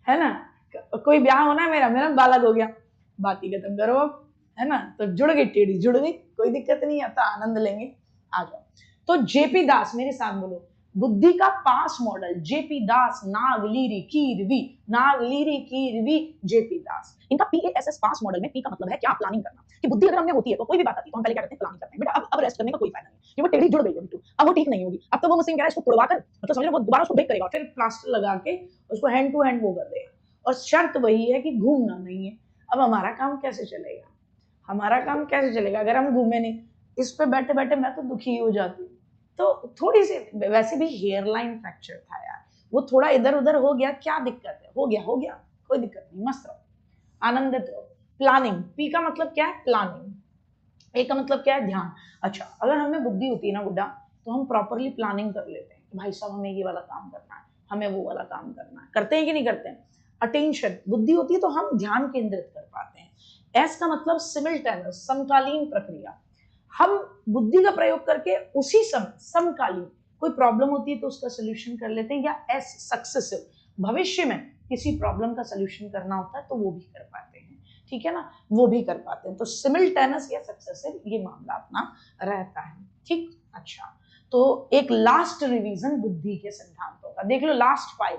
है ना, कोई ब्याह होना है मेरा, मेरा बालक हो गया, बात ही खत्म करो अब, है ना। तो जुड़ गई, टेढ़ी जुड़ गई, कोई दिक्कत नहीं आता, आनंद लेंगे, आ जाओ। तो जेपी दास, मेरे साथ बोलो, बुद्धि का पास मॉडल, जेपी दास, नागलीरी कीरवी, नागलीरी कीरवी, जेपी दास। इनका PASS पास मॉडल में, पी का मतलब है क्या, प्लानिंग करना, कि बुद्धि अगर हमने होती है तो कोई भी बात आती है तो हम पहले क्या करते हैं, प्लानिंग करते हैं। बेटा अब रेस्ट करने का कोई फायदा नहीं, कि वो टेढ़ी जुड़ गई है बिल्कुल, अब वो ठीक नहीं होगी, अब तो वो मुझसे कह रहा है इसको तोड़वा कर, मतलब समझ लो वो दोबारा उसको ब्रेक करेगा, फिर प्लास्टर लगा के उसको हैंड टू हैंड वो कर देगा। और शर्त वही है कि घूमना नहीं है। अब हमारा काम कैसे चलेगा, हमारा काम कैसे चलेगा अगर हम घूमे नहीं? इस पे बैठे बैठे मैं तो दुखी हो जाती हूँ। तो थोड़ी सी, वैसे भी हेयर लाइन फ्रैक्चर था यार, वो थोड़ा इधर उधर हो गया, क्या दिक्कत है, हो गया, कोई दिक्कत नहीं, मस्त रहो, आनंदित रहो। प्लानिंग, पी का मतलब क्या है, प्लानिंग, ए का मतलब क्या है, ध्यान। अच्छा, अगर हमें बुद्धि होती है ना बुड्ढा, तो हम प्रॉपरली प्लानिंग कर लेते हैं, भाई साहब हमें ये वाला काम करना है, हमें वो वाला काम करना है, करते हैं कि नहीं करते हैं। अटेंशन, बुद्धि होती है तो हम ध्यान केंद्रित कर पाते हैं। एस का मतलब सिमिल्टेनियस, समकालीन प्रक्रिया, हम बुद्धि का प्रयोग करके उसी समय समकालीन कोई प्रॉब्लम होती है तो उसका सोल्यूशन कर लेते हैं। या एस सक्सेसिव, भविष्य में किसी प्रॉब्लम का सोल्यूशन करना होता है तो वो भी कर पाते हैं, ठीक है ना, वो भी कर पाते हैं। तो सिमिल्टेनियस या सक्सेसिव ये मामला अपना रहता है, ठीक। अच्छा, तो एक लास्ट रिवीजन बुद्धि के सिद्धांतों का देख लो, लास्ट 5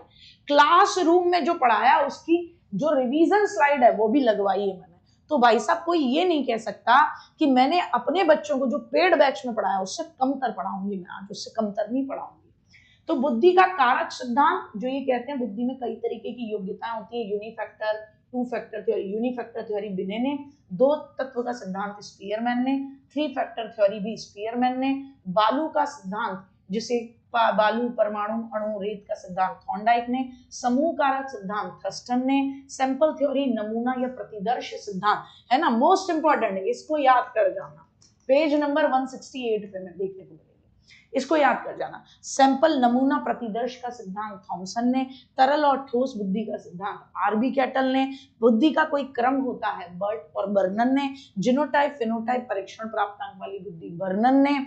क्लासरूम में जो पढ़ाया उसकी जो रिवीजन स्लाइड है वो भी लगवाई है मैंने। तो भाई साहब कोई ये नहीं कह सकता कि मैंने अपने बच्चों को जो पेड बैच में पढ़ाया उससे कमतर पढ़ाऊंगी, मैं आज उससे कमतर नहीं पढ़ाऊंगी। तो बुद्धि का कारक सिद्धांत, जो ये कहते हैं बुद्धि में कई तरीके की योग्यताएं होती है, यूनिफैक्टर, 2 फैक्टर थ्योरी, यूनिफैक्टर थ्योरी बिने ने, 2 तत्व का सिद्धांत स्पीयरमैन ने, 3 फैक्टर थ्योरी भी स्पीयरमैन ने, बालू का सिद्धांत जिसे बालू, परमाणु, अणु, रेत का सिद्धांत थॉर्नडाइक ने, समूह कारक सिद्धांत थर्स्टन ने, सैंपल थ्योरी, नमूना या प्रतिदर्श सिद्धांत, है ना, मोस्ट इंपॉर्टेंट है, इसको याद कर जाना, पेज नंबर 168 पे मैं देखने को मिलेगी। इसको याद कर जाना। सैंपल नमूना प्रतिदर्श का सिद्धांत थॉमसन ने, तरल और ठोस बुद्धि का सिद्धांत आरबी कैटल ने, बुद्धि का कोई क्रम होता है बर्ट और बर्नन ने, जिनोटाइप फिनोटाइप परीक्षण प्राप्तांक वाली बुद्धि बर्नन ने,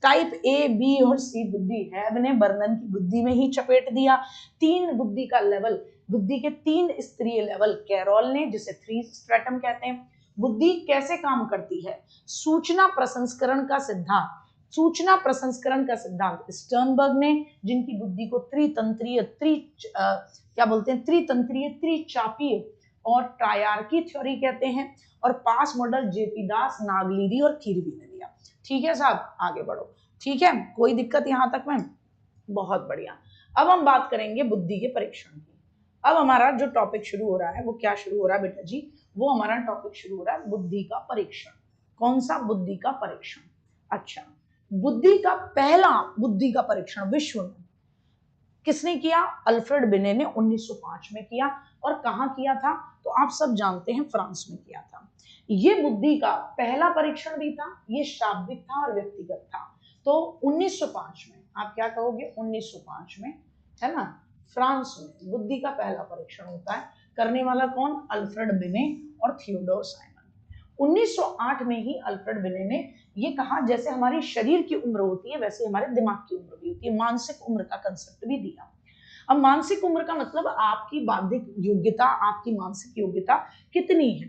टाइप ए बी और सी बुद्धि हैब ने बर्नन की बुद्धि में ही चपेट दिया। 3 बुद्धि का लेवल, बुद्धि के 3 स्तरीय लेवल कैरोल ने, जिसे 3 स्ट्रेटम कहते हैं। बुद्धि कैसे काम करती है? सूचना प्रसंस्करण का सिद्धांत, सूचना प्रसंस्करण का सिद्धांत स्टर्नबर्ग ने, जिनकी बुद्धि को त्रितंत्रीय त्रिचापीय और ट्रायर्की थ्योरी कहते हैं। और पास मॉडल जेपी दास, नागलिरी और किरवी ने दिया। ठीक है साहब, आगे बढ़ो। ठीक है, कोई दिक्कत यहां तक में? बहुत बढ़िया। अब हम बात करेंगे बुद्धि के परीक्षण की। अब हमारा जो टॉपिक शुरू हो रहा है वो क्या शुरू हो रहा है बेटा जी? वो हमारा टॉपिक शुरू हो रहा है बुद्धि का परीक्षण। कौन सा? बुद्धि का परीक्षण। अच्छा, बुद्धि का पहला बुद्धि का परीक्षण विश्व में किसने किया? अल्फ्रेड बिने ने 1905 में किया। और कहां किया था? तो आप सब जानते हैं, फ्रांस में किया था। ये बुद्धि का पहला परीक्षण भी था, ये शाब्दिक था और व्यक्तिगत था। तो 1905 में, आप क्या कहोगे? 1905 में, है ना, फ्रांस में बुद्धि का पहला परीक्षण होता है। करने वाला कौन? अल्फ्रेड बिने और थियोडोर साइमन। 1908 में ही अल्फ्रेड बिने ने ये कहा, जैसे हमारी शरीर की उम्र होती है वैसे हमारे दिमाग की उम्र भी होती है, मानसिक उम्र का कंसेप्ट भी दिया। अब मानसिक उम्र का मतलब आपकी बौद्धिक योग्यता, आपकी मानसिक योग्यता कितनी है।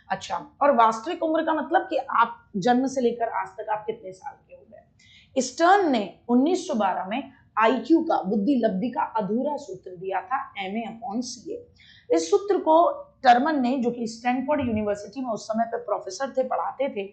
अच्छा, और वास्तविक उम्र का मतलब कि आप जन्म से लेकर आज तक आप कितने साल के हो गए। स्टर्न ने 1912 में आईक्यू का, बुद्धि लब्धि का अधूरा सूत्र दिया था, MA/CA। इस सूत्र को टर्मन ने, जो कि स्टैनफोर्ड यूनिवर्सिटी में उस समय पे प्रोफेसर थे, पढ़ाते थे,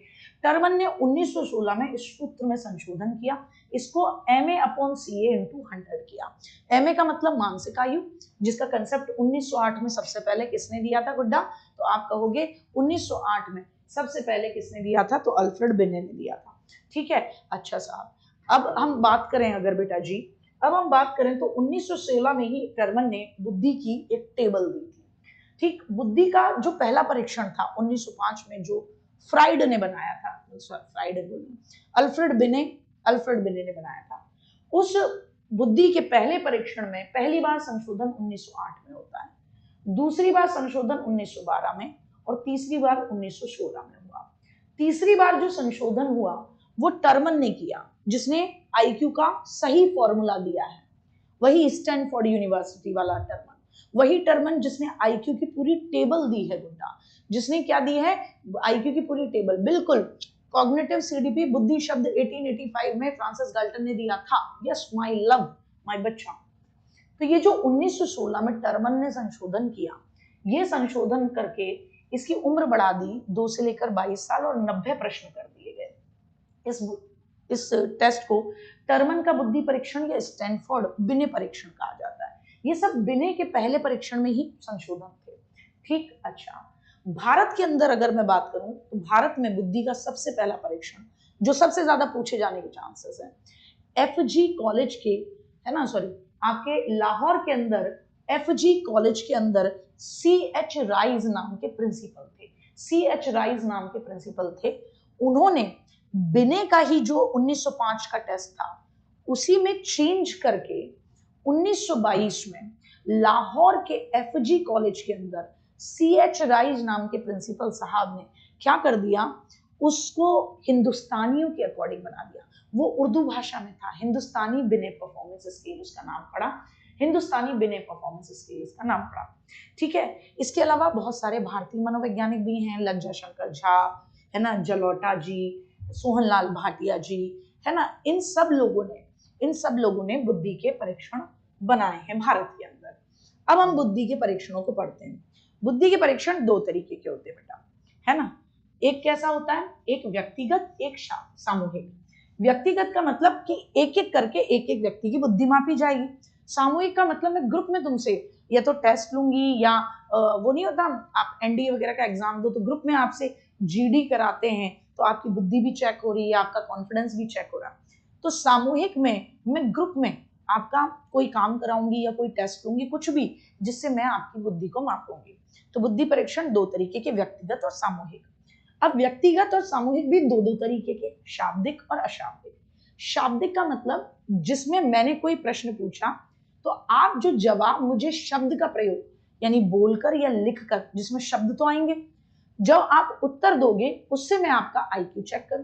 टर्मन ने 1916 में इस सूत्र में संशोधन किया, इसको MA/CA × 100 किया। MA का मतलब मानसिक आयु, जिसका कंसेप्ट 1908 में सबसे पहले किसने दिया था गुड्डा? तो आप कहोगे 1908 में सबसे पहले किसने दिया था? तो अल्फ्रेड बिने ने दिया था। ठीक है, अच्छा साहब, अब हम बात करें अगर बेटा जी, अब हम बात करें तो 1916 में ही टर्मन ने बुद्धि की एक टेबल दी थी। ठीक, बुद्धि का जो पहला परीक्षण था 1905 में, जो फ्राइड ने बनाया था, अल्फ्रेड बिने ने बनाया था, उस बुद्धि के पहले परीक्षण में पहली बार संशोधन 1908 में होता है, दूसरी बार संशोधन 1912 में और तीसरी बार 1916 में हुआ। तीसरी बार जो संशोधन हुआ वो टर्मन ने किया, जिसने आईक्यू का सही फॉर्मूला दिया है, वही स्टैनफोर्ड यूनिवर्सिटी वाला टर्मन, वही टर्मन जिसने आईक्यू की पूरी टेबल दी है गुड्डा, जिसने क्या दी है? आईक्यू की पूरी टेबल, बिल्कुल। कॉग्निटिव सीडीपी बुद्धि शब्द 1885 में फ्रांसिस गाल्टन ने दिया था। यस माय लव, माय बच्चा। तो ये जो 1916 में टर्मन ने संशोधन किया, ये संशोधन करके इसकी उम्र बढ़ा दी 2 से लेकर 22 साल और 90 प्रश्न कर दिए गए। इस टेस्ट को टर्मन का बुद्धि परीक्षण या स्टैनफोर्ड बिने परीक्षण कहा जाता है। ये सब बिने के पहले परीक्षण में ही संशोधन थे। ठीक, अच्छा, भारत के अंदर अगर मैं बात करूं तो भारत में बुद्धि का सबसे पहला परीक्षण, जो सबसे ज्यादा पूछे जाने के चांसेस है, FG कॉलेज के, है ना, सॉरी, आपके लाहौर के अंदर FG कॉलेज के अंदर CH राइज नाम के प्रिंसिपल थे। CH राइज नाम के प्रिंसिपल थे। उन्होंने बिने का ही जो 1905 का टेस्ट था उसी में चेंज करके 1922 में लाहौर के FG कॉलेज के अंदर CH राइज नाम के प्रिंसिपल साहब ने क्या कर दिया? उसको हिंदुस्तानियों के अकॉर्डिंग बना दिया। वो उर्दू भाषा में था, हिंदुस्तानी बिने परफॉर्मेंस स्केल उसका नाम पड़ा, हिंदुस्तानी बिने परफॉर्मेंस स्केल इसका नाम पड़ा। ठीक है, इसके अलावा बहुत सारे भारतीय मनोवैज्ञानिक भी हैं, लज्जा शंकर झा, है ना, जलोटा जी, सोहनलाल भाटिया जी, है ना, इन सब लोगों ने बुद्धि के परीक्षण बनाए हैं भारत के अंदर। अब हम बुद्धि के परीक्षणों को पढ़ते हैं। बुद्धि के परीक्षण 2 तरीके के होते हैं बेटा, है ना। एक कैसा होता है? एक व्यक्तिगत, एक सामूहिक। व्यक्तिगत का मतलब कि एक एक करके एक एक व्यक्ति की बुद्धि मापी जाएगी। सामूहिक का मतलब मैं ग्रुप में तुमसे या तो टेस्ट लूंगी, या वो नहीं होता, आप NDA वगैरह का एग्जाम दो तो ग्रुप में आपसे GD कराते हैं, तो आपकी बुद्धि भी चेक हो रही है, आपका कॉन्फिडेंस भी चेक हो रहा है। तो सामूहिक में मैं ग्रुप में आपका कोई काम कराऊंगी या कोई टेस्ट लूंगी, कुछ भी, जिससे मैं आपकी बुद्धि को मापूंगी। तो बुद्धि परीक्षण 2 तरीके के, व्यक्तिगत और सामूहिक। अब व्यक्तिगत और सामूहिक भी 2 तरीके के, शाब्दिक और अशाब्दिक। शाब्दिक का मतलब जिसमें मैंने कोई प्रश्न पूछा तो आप जो जवाब मुझे शब्द का प्रयोग यानी बोलकर या लिखकर, जिसमें शब्द तो आएंगे, जब आप उत्तर दोगे उससे मैं आपका आईक्यू चेक करूं।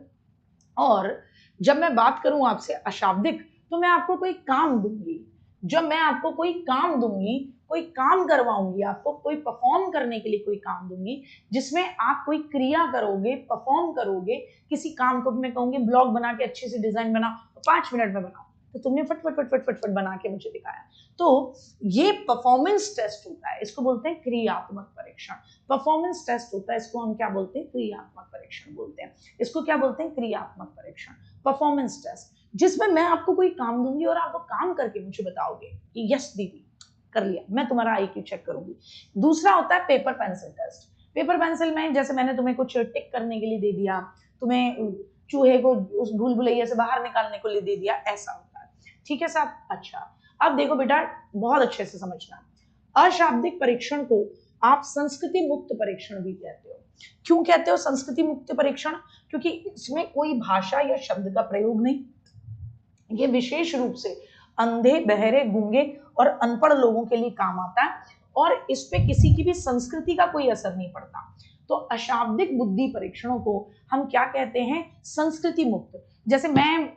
और जब मैं बात करूं आपसे अशाब्दिक, तो मैं आपको कोई काम दूंगी, जब मैं आपको कोई काम दूंगी, कोई काम करवाऊंगी, आपको कोई परफॉर्म करने के लिए कोई काम दूंगी, जिसमें आप कोई क्रिया करोगे, परफॉर्म करोगे, किसी काम को मैं कहूंगी ब्लॉग बना के अच्छे से डिजाइन बनाओ, 5 मिनट में बनाओ, तो तुमने फट फट फट फट फट फट बना के मुझे दिखाया। तो ये परफॉर्मेंस टेस्ट होता है, इसको बोलते हैं क्रियात्मक परीक्षण। परफॉर्मेंस टेस्ट होता है, इसको हम क्या बोलते हैं? क्रियात्मक परीक्षण बोलते हैं। इसको क्या बोलते हैं? क्रियात्मक परीक्षण, परफॉर्मेंस टेस्ट, जिसमें मैं आपको कोई काम दूंगी और आप वो काम करके मुझे बताओगे कि यस दीदी कर लिया, मैं तुम्हारा आईक्यू चेक करूंगी। दूसरा होता है paper pencil test. Paper pencil में जैसे मैंने तुम्हें कुछ टिक करने के लिए दे दिया, तुम्हें चूहे को उस भूल भुलैया से बाहर निकालने को लिए दे दिया, ऐसा होता है। ठीक है साहब? अच्छा, अब देखो बेटा, बहुत अच्छे से समझना, अशाब्दिक परीक्षण को आप संस्कृति मुक्त परीक्षण भी कहते हो। क्यों कहते हो संस्कृति मुक्त परीक्षण? क्योंकि इसमें कोई भाषा या शब्द का प्रयोग नहीं, ये विशेष रूप से अंधे, बहरे, गूंगे और अनपढ़ लोगों के लिए काम आता है और इस पे किसी की भी संस्कृति का कोई असर नहीं पड़ता। तो अशाब्दिक बुद्धि परीक्षणों को हम क्या कहते हैं? संस्कृति मुक्त। जैसे मैं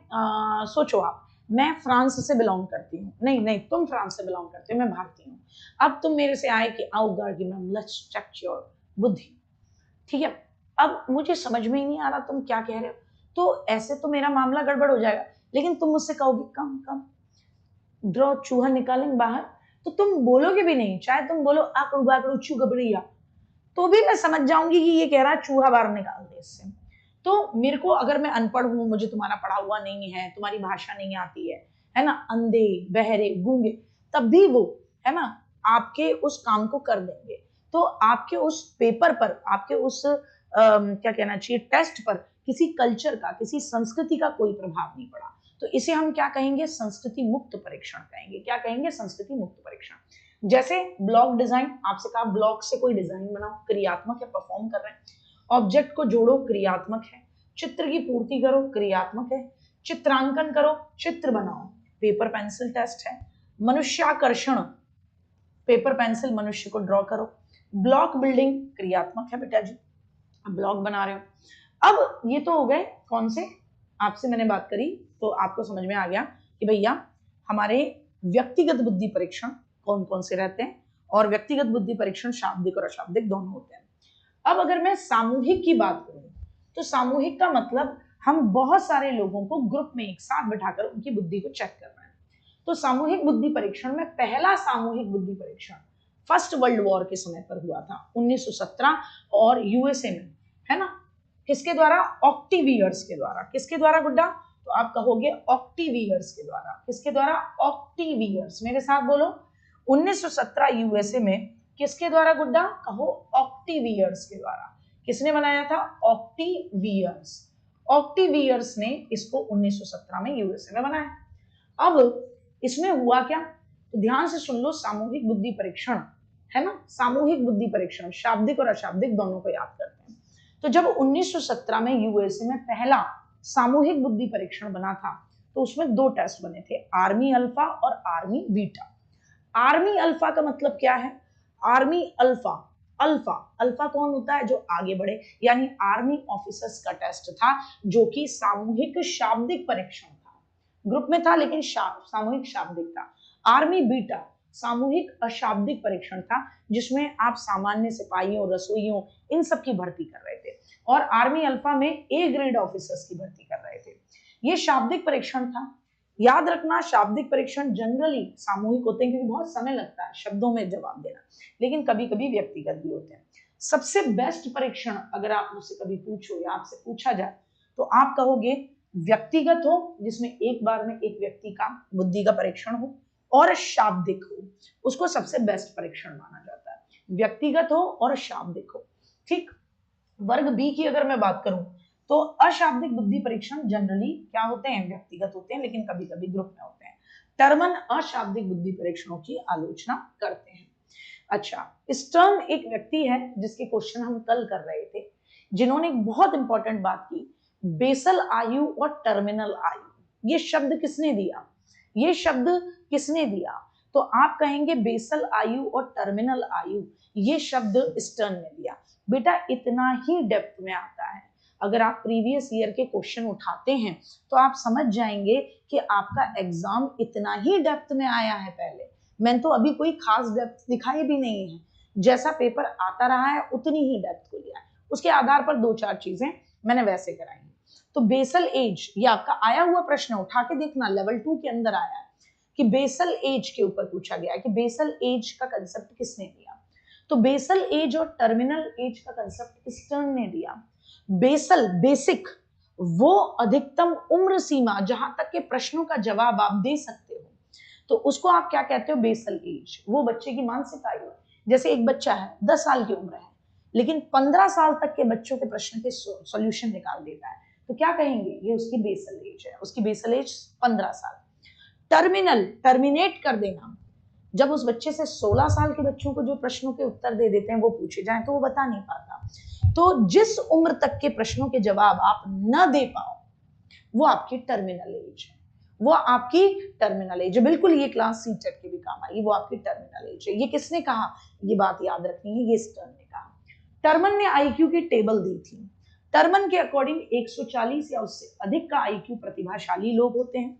सोचो आप, मैं फ्रांस से बिलोंग करती हूँ, नहीं नहीं तुम फ्रांस से बिलोंग करते हो, मैं भारतीय हूँ। अब तुम मेरे से आए कि आओ Gargi ma'am let's check your buddhi, ठीक है? अब मुझे समझ में ही नहीं आ रहा तुम क्या कह रहे हो, तो ऐसे तो मेरा मामला गड़बड़ हो जाएगा। लेकिन तुम मुझसे कहोगे कम कम ड्रॉ चूहा निकालेंगे बाहर, तो तुम बोलोगे भी नहीं, चाहे तुम बोलो आकड़ू बाकड़ू चू गबड़िया, तो भी मैं समझ जाऊंगी कि ये कह रहा है चूहा बाहर निकाल दे इससे। तो मेरे को, अगर मैं अनपढ़ हूं, मुझे तुम्हारा पढ़ा हुआ नहीं है, तुम्हारी भाषा नहीं आती है ना, अंधे, बहरे, गूंगे, तब भी वो, है ना, आपके उस काम को कर देंगे। तो आपके उस पेपर पर, आपके उस क्या कहना चाहिए, टेस्ट पर किसी कल्चर का, किसी संस्कृति का कोई प्रभाव नहीं पड़ा। तो इसे हम क्या कहेंगे? संस्कृति मुक्त परीक्षण कहेंगे। क्या कहेंगे? संस्कृति मुक्त परीक्षण। जैसे ब्लॉग डिजाइन, आपसे कहा ब्लॉग से कोई डिजाइन बनाओ, क्रियात्मक है, परफॉर्म कर रहे हैं। ऑब्जेक्ट को जोड़ो, क्रियात्मक है। चित्र की पूर्ति करो, क्रियात्मक है। चित्रांकन करो, चित्र बनाओ, पेपर पेंसिल टेस्ट है। मनुष्याकर्षण, पेपर पेंसिल मनुष्य को ड्रॉ करो। ब्लॉक बिल्डिंग, क्रियात्मक है बेटा जी, ब्लॉक बना रहे हो। अब ये तो हो गए कौन से, आपसे मैंने बात करी तो आपको समझ में आ गया कि भैया हमारे व्यक्तिगत बुद्धि परीक्षण कौन कौन से रहते हैं, और व्यक्तिगत बुद्धि परीक्षण शाब्दिक और अशाब्दिक दोनों होते हैं। अब अगर मैं सामूहिक की बात करूं, तो सामूहिक का मतलब हम बहुत सारे लोगों को ग्रुप में एक साथ बिठाकर उनकी बुद्धि को चेक कर रहे हैं। तो सामूहिक बुद्धि परीक्षण में पहला सामूहिक बुद्धि परीक्षण फर्स्ट वर्ल्ड वॉर के समय पर हुआ था, 1917, और यूएसए में, है ना। किसके द्वारा? ऑक्टिवियर्स के द्वारा। किसके द्वारा गुड्डा? तो आप कहोगे ऑक्टिवियर्स के द्वारा। किसके द्वारा? ऑक्टिवियर्स। मेरे साथ बोलो, 1917 यूएसए में किसके द्वारा गुड्डा? कहो ऑक्टिवियर्स के द्वारा। किसने बनाया था? ऑक्टिवियर्स। ऑक्टिवियर्स ने इसको 1917 में यूएसए में बनाया। अब इसमें हुआ क्या, तो ध्यान से सुन लो, सामूहिक बुद्धि परीक्षण, है ना, सामूहिक बुद्धि परीक्षण, शाब्दिक और अशाब्दिक दोनों को याद करते हैं। तो जब 1917 में यूएसए में पहला सामूहिक बुद्धि परीक्षण बना था, तो उसमें 2 टेस्ट बने थे, आर्मी अल्फा और आर्मी बीटा। आर्मी अल्फा का मतलब क्या है? आर्मी अल्फा, अल्फा, अल्फा कौन होता है? जो आगे बढ़े, यानी आर्मी ऑफिसर्स का टेस्ट था, जो कि सामूहिक शाब्दिक परीक्षण था, ग्रुप में था लेकिन सामूहिक शाब्दिक था। आर्मी बीटा सामूहिक अशाब्दिक परीक्षण था, जिसमें आप सामान्य सिपाहियों, रसोइयों, इन सब की भर्ती कर रहे थे, और आर्मी अल्फा में ए ग्रेड ऑफिसर्स की भर्ती कर रहे थे। ये शाब्दिक परीक्षण था। याद रखना, शाब्दिक परीक्षण जनरली सामूहिक होते हैं क्योंकि बहुत समय लगता है शब्दों में जवाब देना, लेकिन कभी कभी व्यक्तिगत भी होते हैं। सबसे बेस्ट परीक्षण अगर आप मुझसे कभी पूछो या आपसे पूछा जाए, तो आप कहोगे व्यक्तिगत हो, जिसमें एक बार में एक व्यक्ति का बुद्धि का परीक्षण हो, और शाब्दिक हो, उसको सबसे बेस्ट परीक्षण माना जाता है। व्यक्तिगत हो और शाब्दिक हो। ठीक। वर्ग बी की अगर मैं बात करूं, तो अशाब्दिक बुद्धि परीक्षण जनरली क्या होते हैं? व्यक्तिगत होते हैं, लेकिन कभी कभी ग्रुप में होते हैं। टर्मन अशाब्दिक बुद्धि परीक्षणों की आलोचना करते हैं। अच्छा, स्टर्न एक व्यक्ति है जिसके क्वेश्चन हम कल कर रहे थे, जिन्होंने एक बहुत इंपॉर्टेंट बात की, बेसल आयु और टर्मिनल आयु। ये शब्द किसने दिया, ये शब्द किसने दिया? तो आप कहेंगे बेसल आयु और टर्मिनल आयु, ये शब्द स्टर्न ने दिया। बेटा इतना ही डेप्थ में आता है, अगर आप प्रीवियस ईयर के क्वेश्चन उठाते हैं तो आप समझ जाएंगे कि आपका एग्जाम इतना ही डेप्थ में आया है। पहले मैंने तो अभी कोई खास डेप्थ दिखाई भी नहीं है, जैसा पेपर आता रहा है उतनी ही डेप्थ को लिया है, उसके आधार पर 2-4 चीजें मैंने वैसे कराई। तो बेसल एज, ये आपका आया हुआ प्रश्न, उठा के देखना, लेवल 2 के अंदर आया है कि बेसल एज के ऊपर पूछा गया है कि बेसल एज का कंसेप्ट किसने दिया। तो बेसल एज और टर्मिनल एज का कंसेप्ट स्टर्न ने दिया। बेसल, बेसिक, वो अधिकतम उम्र सीमा जहां तक के प्रश्नों का जवाब आप दे सकते हो, तो उसको आप क्या कहते हो, बेसल एज। वो बच्चे की मानसिक आयु, जैसे एक बच्चा है 10 साल की उम्र है लेकिन 15 साल तक के बच्चों के प्रश्न के सॉल्यूशन निकाल देता है, तो क्या कहेंगे, ये उसकी बेसल एज है, उसकी बेसल एज 15 साल। टर्मिनल, टर्मिनेट कर देना, जब उस बच्चे से 16 साल के बच्चों को जो प्रश्नों के उत्तर दे देते हैं वो पूछे जाएं तो वो बता नहीं पाता। तो जिस उम्र तक के प्रश्नों के जवाब आप न दे पाओ वो आपकी टर्मिनल एज है, वो आपकी टर्मिनल एज है। बिल्कुल ये क्लास सीटेट के भी काम आई, वो आपकी टर्मिनल एज है। ये किसने कहा, ये बात याद रखनी है, ये स्टर्न ने कहा। टर्मन ने आईक्यू की टेबल दी थी। टर्मन के अकॉर्डिंग 140 या उससे अधिक का आईक्यू प्रतिभाशाली लोग होते हैं,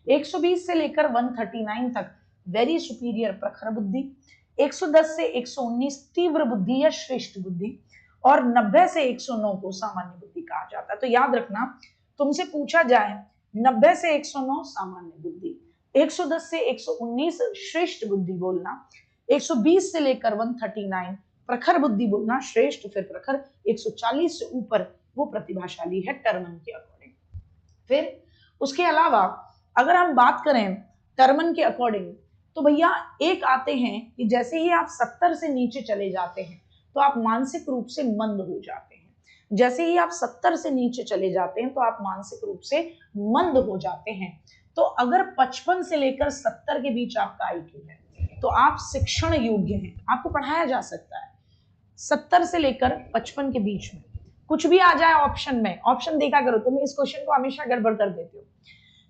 120 से लेकर 139 तक वेरी सुपीरियर प्रखर बुद्धि, 110 से 119 तीव्र बुद्धि या श्रेष्ठ बुद्धि, और 90 से 109 को सामान्य बुद्धि कहा जाता है। तो याद रखना, तुमसे पूछा जाए 90 से 109 सामान्य बुद्धि, 110 से 119 श्रेष्ठ बुद्धि बोलना, 120 से लेकर 139 प्रखर बुद्धि बोलना श्रेष्ठ, फिर प्रखर, 140 से ऊपर वो प्रतिभाशाली है टर्मन के अकॉर्डिंग। फिर उसके अलावा अगर हम बात करें टर्मन के अकॉर्डिंग, तो भैया एक आते हैं कि जैसे ही आप 70 से नीचे चले जाते हैं तो आप मानसिक रूप से मंद हो जाते हैं। जैसे ही आप 70 से नीचे चले जाते हैं तो आप मानसिक रूप से मंद हो जाते हैं। तो अगर 55 से लेकर 70 के बीच आपका आईक्यू है तो आप शिक्षण योग्य हैं, आपको पढ़ाया जा सकता है। 70 से लेकर 55 के बीच में कुछ भी आ जाए ऑप्शन में, ऑप्शन देखा करो, तुम इस क्वेश्चन को हमेशा गड़बड़ कर देते हो।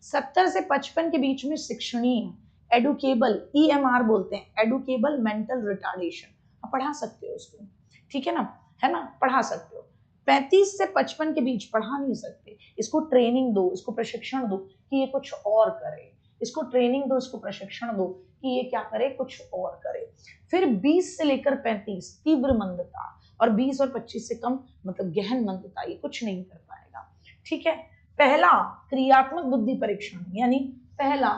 70 से 55 के बीच में शिक्षणीय, एडुकेबल, EMR बोलते हैं, एडुकेबल मेंटल रिटार्डेशन, आप पढ़ा सकते हो उसको, ठीक है ना, है ना, पढ़ा सकते हो। 35 से 55 के बीच पढ़ा नहीं सकते, इसको ट्रेनिंग दो, इसको प्रशिक्षण दो कि ये कुछ और करे, इसको ट्रेनिंग दो, इसको प्रशिक्षण दो कि ये क्या करे, कुछ और करे। फिर 20 से लेकर 35 तीव्र मंदता, और 20 और 25 से कम मतलब गहन मंदता, ये कुछ नहीं कर पाएगा, ठीक है। पहला क्रियात्मक बुद्धि परीक्षण यानी पहला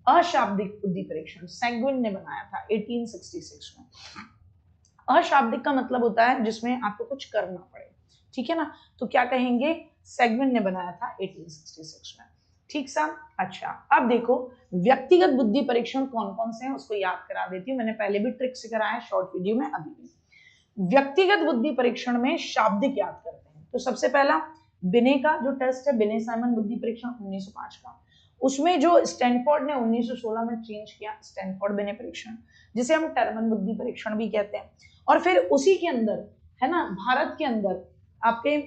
अशाब्दिक बुद्धि परीक्षण सैगविन ने बनाया था 1866 में। अशाब्दिक का मतलब होता है जिसमें आपको कुछ करना पड़े, ठीक है ना, तो क्या कहेंगे, सैगविन ने बनाया था 1866 में, ठीक सा। अच्छा, अब देखो व्यक्तिगत बुद्धि परीक्षण कौन कौन से हैं उसको याद करा देती हूँ, मैंने पहले भी ट्रिक से कराया शॉर्ट वीडियो में, अभी भी। व्यक्तिगत बुद्धि परीक्षण में शाब्दिक याद करते हैं, तो सबसे पहला बिने का जो टेस्ट है, बिने साइमन बुद्धि परीक्षण 1905 का, उसमें जो स्टैनफोर्ड ने 1916 में चेंज किया, स्टैनफोर्ड बिने परीक्षण, जिसे हम टर्मन बुद्धि परीक्षण भी कहते हैं। और फिर उसी के अंदर है ना, भारत के अंदर आपके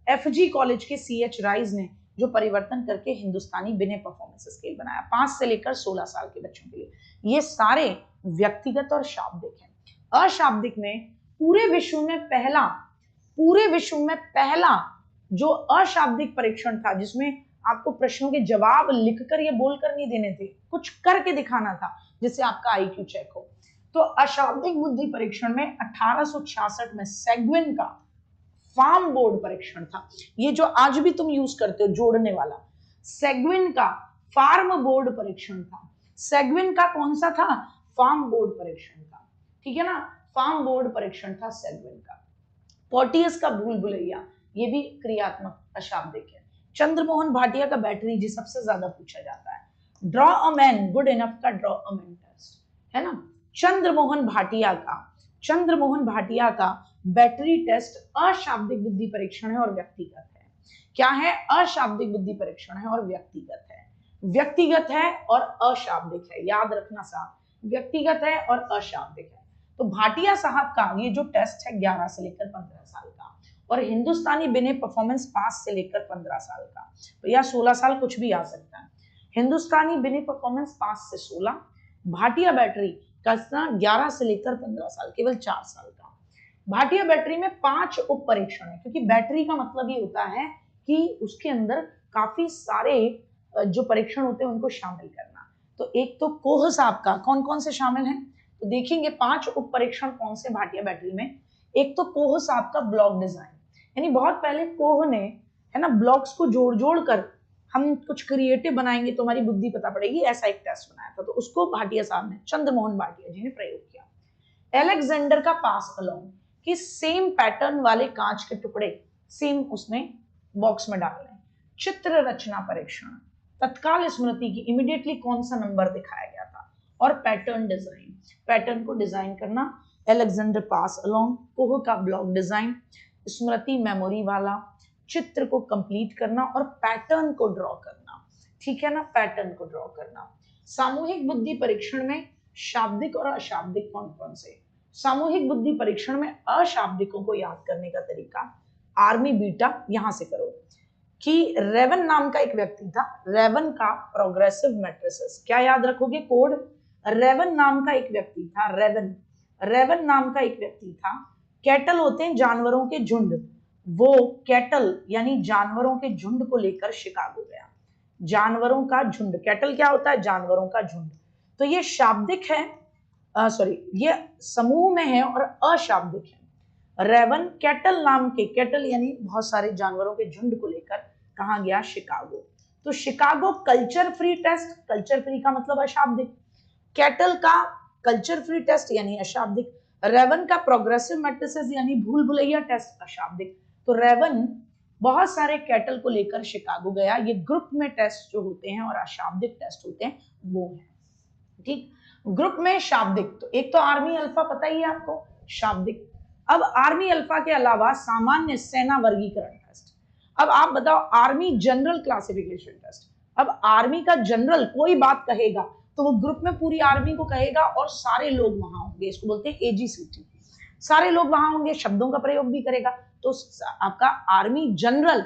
FG कॉलेज के CH राइज ने जो परिवर्तन करके हिंदुस्तानी बिने परफॉर्मेंस स्केल बनाया 5 से लेकर 16 साल के बच्चों के लिए। ये सारे व्यक्तिगत और शाब्दिक हैं। अशाब्दिक में पूरे विश्व में पहला जो अशाब्दिक परीक्षण था, जिसमें आपको प्रश्नों के जवाब लिखकर या बोलकर नहीं देने थे, कुछ करके दिखाना था जिससे आपका IQ चेक हो, तो अशाब्दिक बुद्धि परीक्षण में 1866 में सैगविन का फार्म बोर्ड परीक्षण था। ये जो आज भी तुम यूज करते हो जोड़ने वाला, सैगविन का फार्म बोर्ड परीक्षण था। सैगविन का कौन सा था, फार्म बोर्ड परीक्षण था, ठीक है ना, फार्म बोर्ड परीक्षण था सैगविन का। पोर्टियस का भूल भुलैया, ये भी क्रियात्मक अशाब्दिक है। चंद्रमोहन भाटिया का बैटरी जी सबसे ज्यादा पूछा जाता है। Draw a man good enough का ड्रॉ अ मैन टेस्ट, है ना, चंद्रमोहन भाटिया का बैटरी टेस्ट अशाब्दिक बुद्धि परीक्षण है और व्यक्तिगत है। क्या है, अशाब्दिक बुद्धि परीक्षण है और व्यक्तिगत है, व्यक्तिगत है और अशाब्दिक है, याद रखना साहब, व्यक्तिगत है और अशाब्दिक है। तो भाटिया साहब का ये जो टेस्ट है 11 से लेकर 15 साल का, और हिंदुस्तानी बिने परफॉर्मेंस 5 से लेकर 15 साल का, तो या 16 साल कुछ भी आ सकता है। हिंदुस्तानी बिनी परफॉर्मेंस 5 से 16, भाटिया बैटरी का 11 से लेकर 15 साल, केवल 4 साल का। भाटिया बैटरी में 5 उप परीक्षण है, क्योंकि बैटरी का मतलब ये होता है कि उसके अंदर काफी सारे जो परीक्षण होते हैं उनको शामिल करना। तो एक तो कोह साहब का कौन कौन से शामिल हैं, तो देखेंगे 5 उप परीक्षण कौन से भाटिया बैटरी में। एक तो कोह साहब का ब्लॉक डिजाइन, यानी बहुत पहले कोह ने, है ना, ब्लॉक्स को जोड़ जोड़ कर हम कुछ क्रिएटिव बनाएंगे तो हमारी बुद्धि पता पड़ेगी, ऐसा एक टेस्ट बनाया था, तो उसको भाटिया साहब ने, चंद्रमोहन भाटिया जी ने प्रयोग किया। एलेक्जेंडर का पास अलोंग, कि सेम पैटर्न वाले कांच के टुकड़े सेम उसने बॉक्स में डालने। चित्र रचना परीक्षण, तत्काल स्मृति की इमीडिएटली कौन सा नंबर दिखाया गया था। और पैटर्न डिजाइन, पैटर्न को डिजाइन करना, एलेक्जेंडर पास अलोंग, कोह का ब्लॉक डिजाइन, स्मृति मेमोरी वाला, चित्र को कंप्लीट करना और पैटर्न को ड्रॉ करना। ठीक है ना, पैटर्न को ड्रॉ करना। सामूहिक बुद्धि परीक्षण में शाब्दिक और अशाब्दिक कौन कौन से। सामूहिक बुद्धि परीक्षण में अशाब्दिकों को याद करने का तरीका, आर्मी बीटा यहां से करो कि रेवन नाम का एक व्यक्ति था, रेवन का प्रोग्रेसिव मैट्रिसेस, क्या याद रखोगे कोड, रेवन नाम का एक व्यक्ति था, रेवन, रेवन नाम का एक व्यक्ति था। कैटल होते हैं जानवरों के झुंड, वो कैटल यानी जानवरों के झुंड को लेकर शिकागो गया। जानवरों का झुंड, कैटल क्या होता है, जानवरों का झुंड। तो ये शाब्दिक है, सॉरी ये समूह में है और अशाब्दिक है। रेवन कैटल नाम के, कैटल यानी बहुत सारे जानवरों के झुंड को लेकर कहां गया, शिकागो। तो Chicago culture free test, culture free का मतलब अशाब्दिक, कैटल का कल्चर फ्री टेस्ट यानी अशाब्दिक, रेवन का प्रोग्रेसिव मैट्रिसेस यानी भूल भुलैया टेस्ट अशाब्दिक। तो रेवन बहुत सारे कैटल को लेकर शिकागो गया। ये ग्रुप में टेस्ट जो होते हैं और अशाब्दिक टेस्ट होते हैं वो है। ठीक, ग्रुप में शाब्दिक, तो एक तो आर्मी अल्फा पता ही है आपको, शाब्दिक। अब आर्मी अल्फा के अलावा सामान्य सेना वर्गीकरण टेस्ट। अब आप बताओ, आर्मी जनरल क्लासिफिकेशन टेस्ट। अब आर्मी का जनरल कोई बात कहेगा तो वो ग्रुप में पूरी आर्मी को कहेगा और सारे लोग वहां होंगे, इसको बोलते हैं एजीसीटी, सारे लोग वहां होंगे, शब्दों का प्रयोग भी करेगा। तो आपका आर्मी जनरल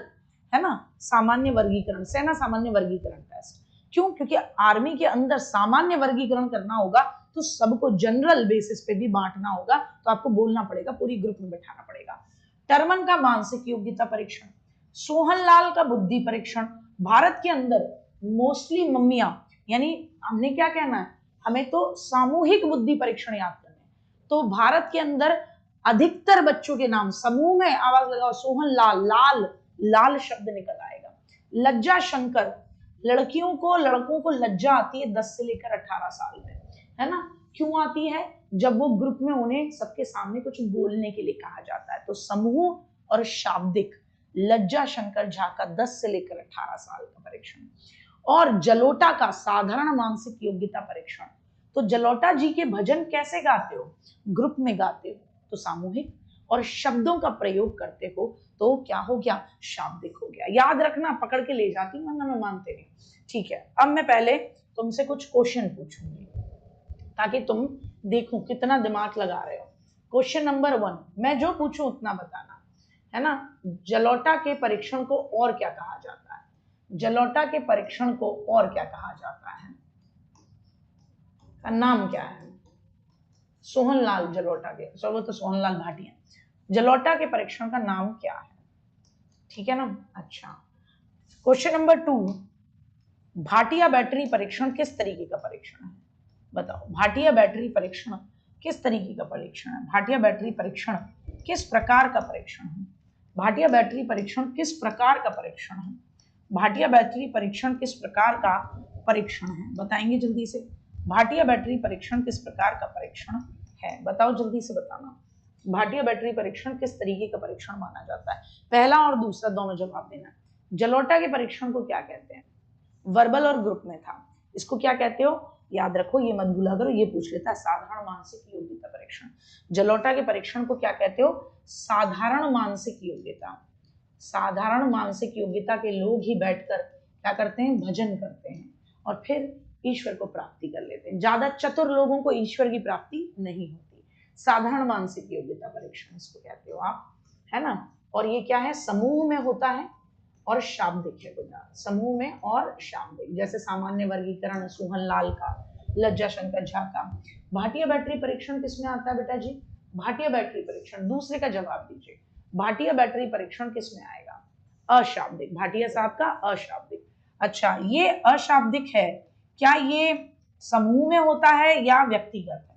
है ना, सामान्य वर्गीकरण, सेना सामान्य वर्गीकरण टेस्ट। क्यों, क्योंकि आर्मी के अंदर सामान्य वर्गीकरण करना होगा तो सबको जनरल बेसिस पे भी बांटना होगा, तो आपको बोलना पड़ेगा, पूरी ग्रुप में बैठाना पड़ेगा। टर्मन का मानसिक योग्यता परीक्षण, सोहनलाल का बुद्धि परीक्षण। भारत के अंदर मोस्टली मम्मियां, यानी हमने क्या कहना है, हमें तो सामूहिक बुद्धि परीक्षण याद करना है। तो भारत के अंदर अधिकतर बच्चों के नाम समूह में, आवाज लगाओ, सोहनलाल, लाल, लाल शब्द निकल आएगा। लज्जा शंकर, लड़कियों को लड़कों को लज्जा आती है 10 से लेकर 18 साल में, है ना, क्यों आती है, जब वो ग्रुप में उन्हें सबके सामने कुछ बोलने के लिए कहा जाता है। तो समूह और शाब्दिक, लज्जा शंकर झा का 10 से लेकर 18 साल का परीक्षण। और जलोटा का साधारण मानसिक योग्यता परीक्षण। तो जलोटा जी के भजन कैसे गाते हो, ग्रुप में गाते हो तो सामूहिक, और शब्दों का प्रयोग करते हो तो क्या हो गया, शाब्दिक हो गया। याद रखना, पकड़ के ले जाती हूँ वरना मैं मानते नहीं। ठीक है, अब मैं पहले तुमसे कुछ क्वेश्चन पूछूंगी ताकि तुम देखो कितना दिमाग लगा रहे हो। क्वेश्चन नंबर 1, मैं जो पूछूं उतना बताना, है ना। जलोटा के परीक्षण को और क्या कहा जाता है, जलोटा के परीक्षण को और क्या कहा जाता है, का नाम क्या है। सोहनलाल जलोटा के, वो तो सोहनलाल भाटिया, जलोटा के परीक्षण का नाम क्या है, ठीक है ना। अच्छा, क्वेश्चन नंबर 2, भाटिया बैटरी परीक्षण किस तरीके का परीक्षण है, बताओ। भाटिया बैटरी परीक्षण किस तरीके का परीक्षण है, भाटिया बैटरी परीक्षण किस प्रकार का परीक्षण है, भाटिया बैटरी परीक्षण किस प्रकार का परीक्षण है, भाटिया बैटरी परीक्षण किस प्रकार का परीक्षण है, बताएंगे जल्दी से। भाटिया बैटरी परीक्षण किस प्रकार का परीक्षण है, बताओ जल्दी से बताना। भाटिया बैटरी परीक्षण किस तरीके का परीक्षण माना जाता है, पहला और दूसरा दोनों जवाब देना। जलोटा के परीक्षण को क्या कहते हैं, वर्बल और ग्रुप में था, इसको क्या कहते हो, याद रखो, ये मत भूला करो, ये पूछ लेता है। साधारण मानसिक योग्यता परीक्षण, जलोटा के परीक्षण को क्या कहते हो, साधारण मानसिक योग्यता। साधारण मानसिक योग्यता के लोग ही बैठकर क्या करते हैं, भजन करते हैं और फिर ईश्वर को प्राप्ति कर लेते हैं। ज्यादा चतुर लोगों को ईश्वर की प्राप्ति नहीं होती। साधारण मानसिक योग्यता परीक्षण इसको कहते हो आप, है ना। और ये क्या है, समूह में होता है और शाब्दिक है बेटा, समूह में और शाब्दिक। जैसे सामान्य वर्गीकरण सुहन लाल का, लज्जा शंकर झा का। भाटिया बैटरी परीक्षण किसमें आता है बेटा जी? भाटिया बैटरी परीक्षण, दूसरे का जवाब दीजिए। भाटिया बैटरी परीक्षण किसमें आएगा? अशाब्दिक। भाटिया साहब का अशाब्दिक। अच्छा, ये अशाब्दिक है, क्या ये समूह में होता है या व्यक्तिगत है?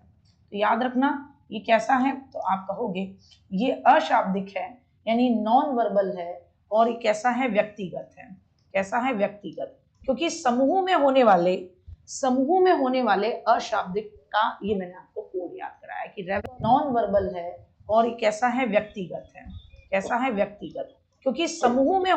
तो याद रखना ये कैसा है, तो आप कहोगे ये अशाब्दिक है, यानी नॉन वर्बल है, और ये कैसा है? व्यक्तिगत है। कैसा है? व्यक्तिगत। क्योंकि समूह में होने वाले अशाब्दिक का ये मैंने आपको कोड याद कराया कि नॉन वर्बल है, और ये कैसा है? व्यक्तिगत है। कैसा है? व्यक्तिगत। क्योंकि समूह में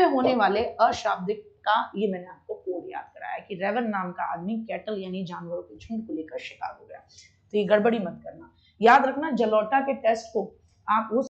होने वाले अशाब्दिक का ये मैंने आपको कोड याद कराया कि रेवन नाम का आदमी कैटल यानी जानवरों के झुंड को लेकर शिकार हो गया। तो ये गड़बड़ी मत करना। याद रखना, जलौटा के टेस्ट को आप उस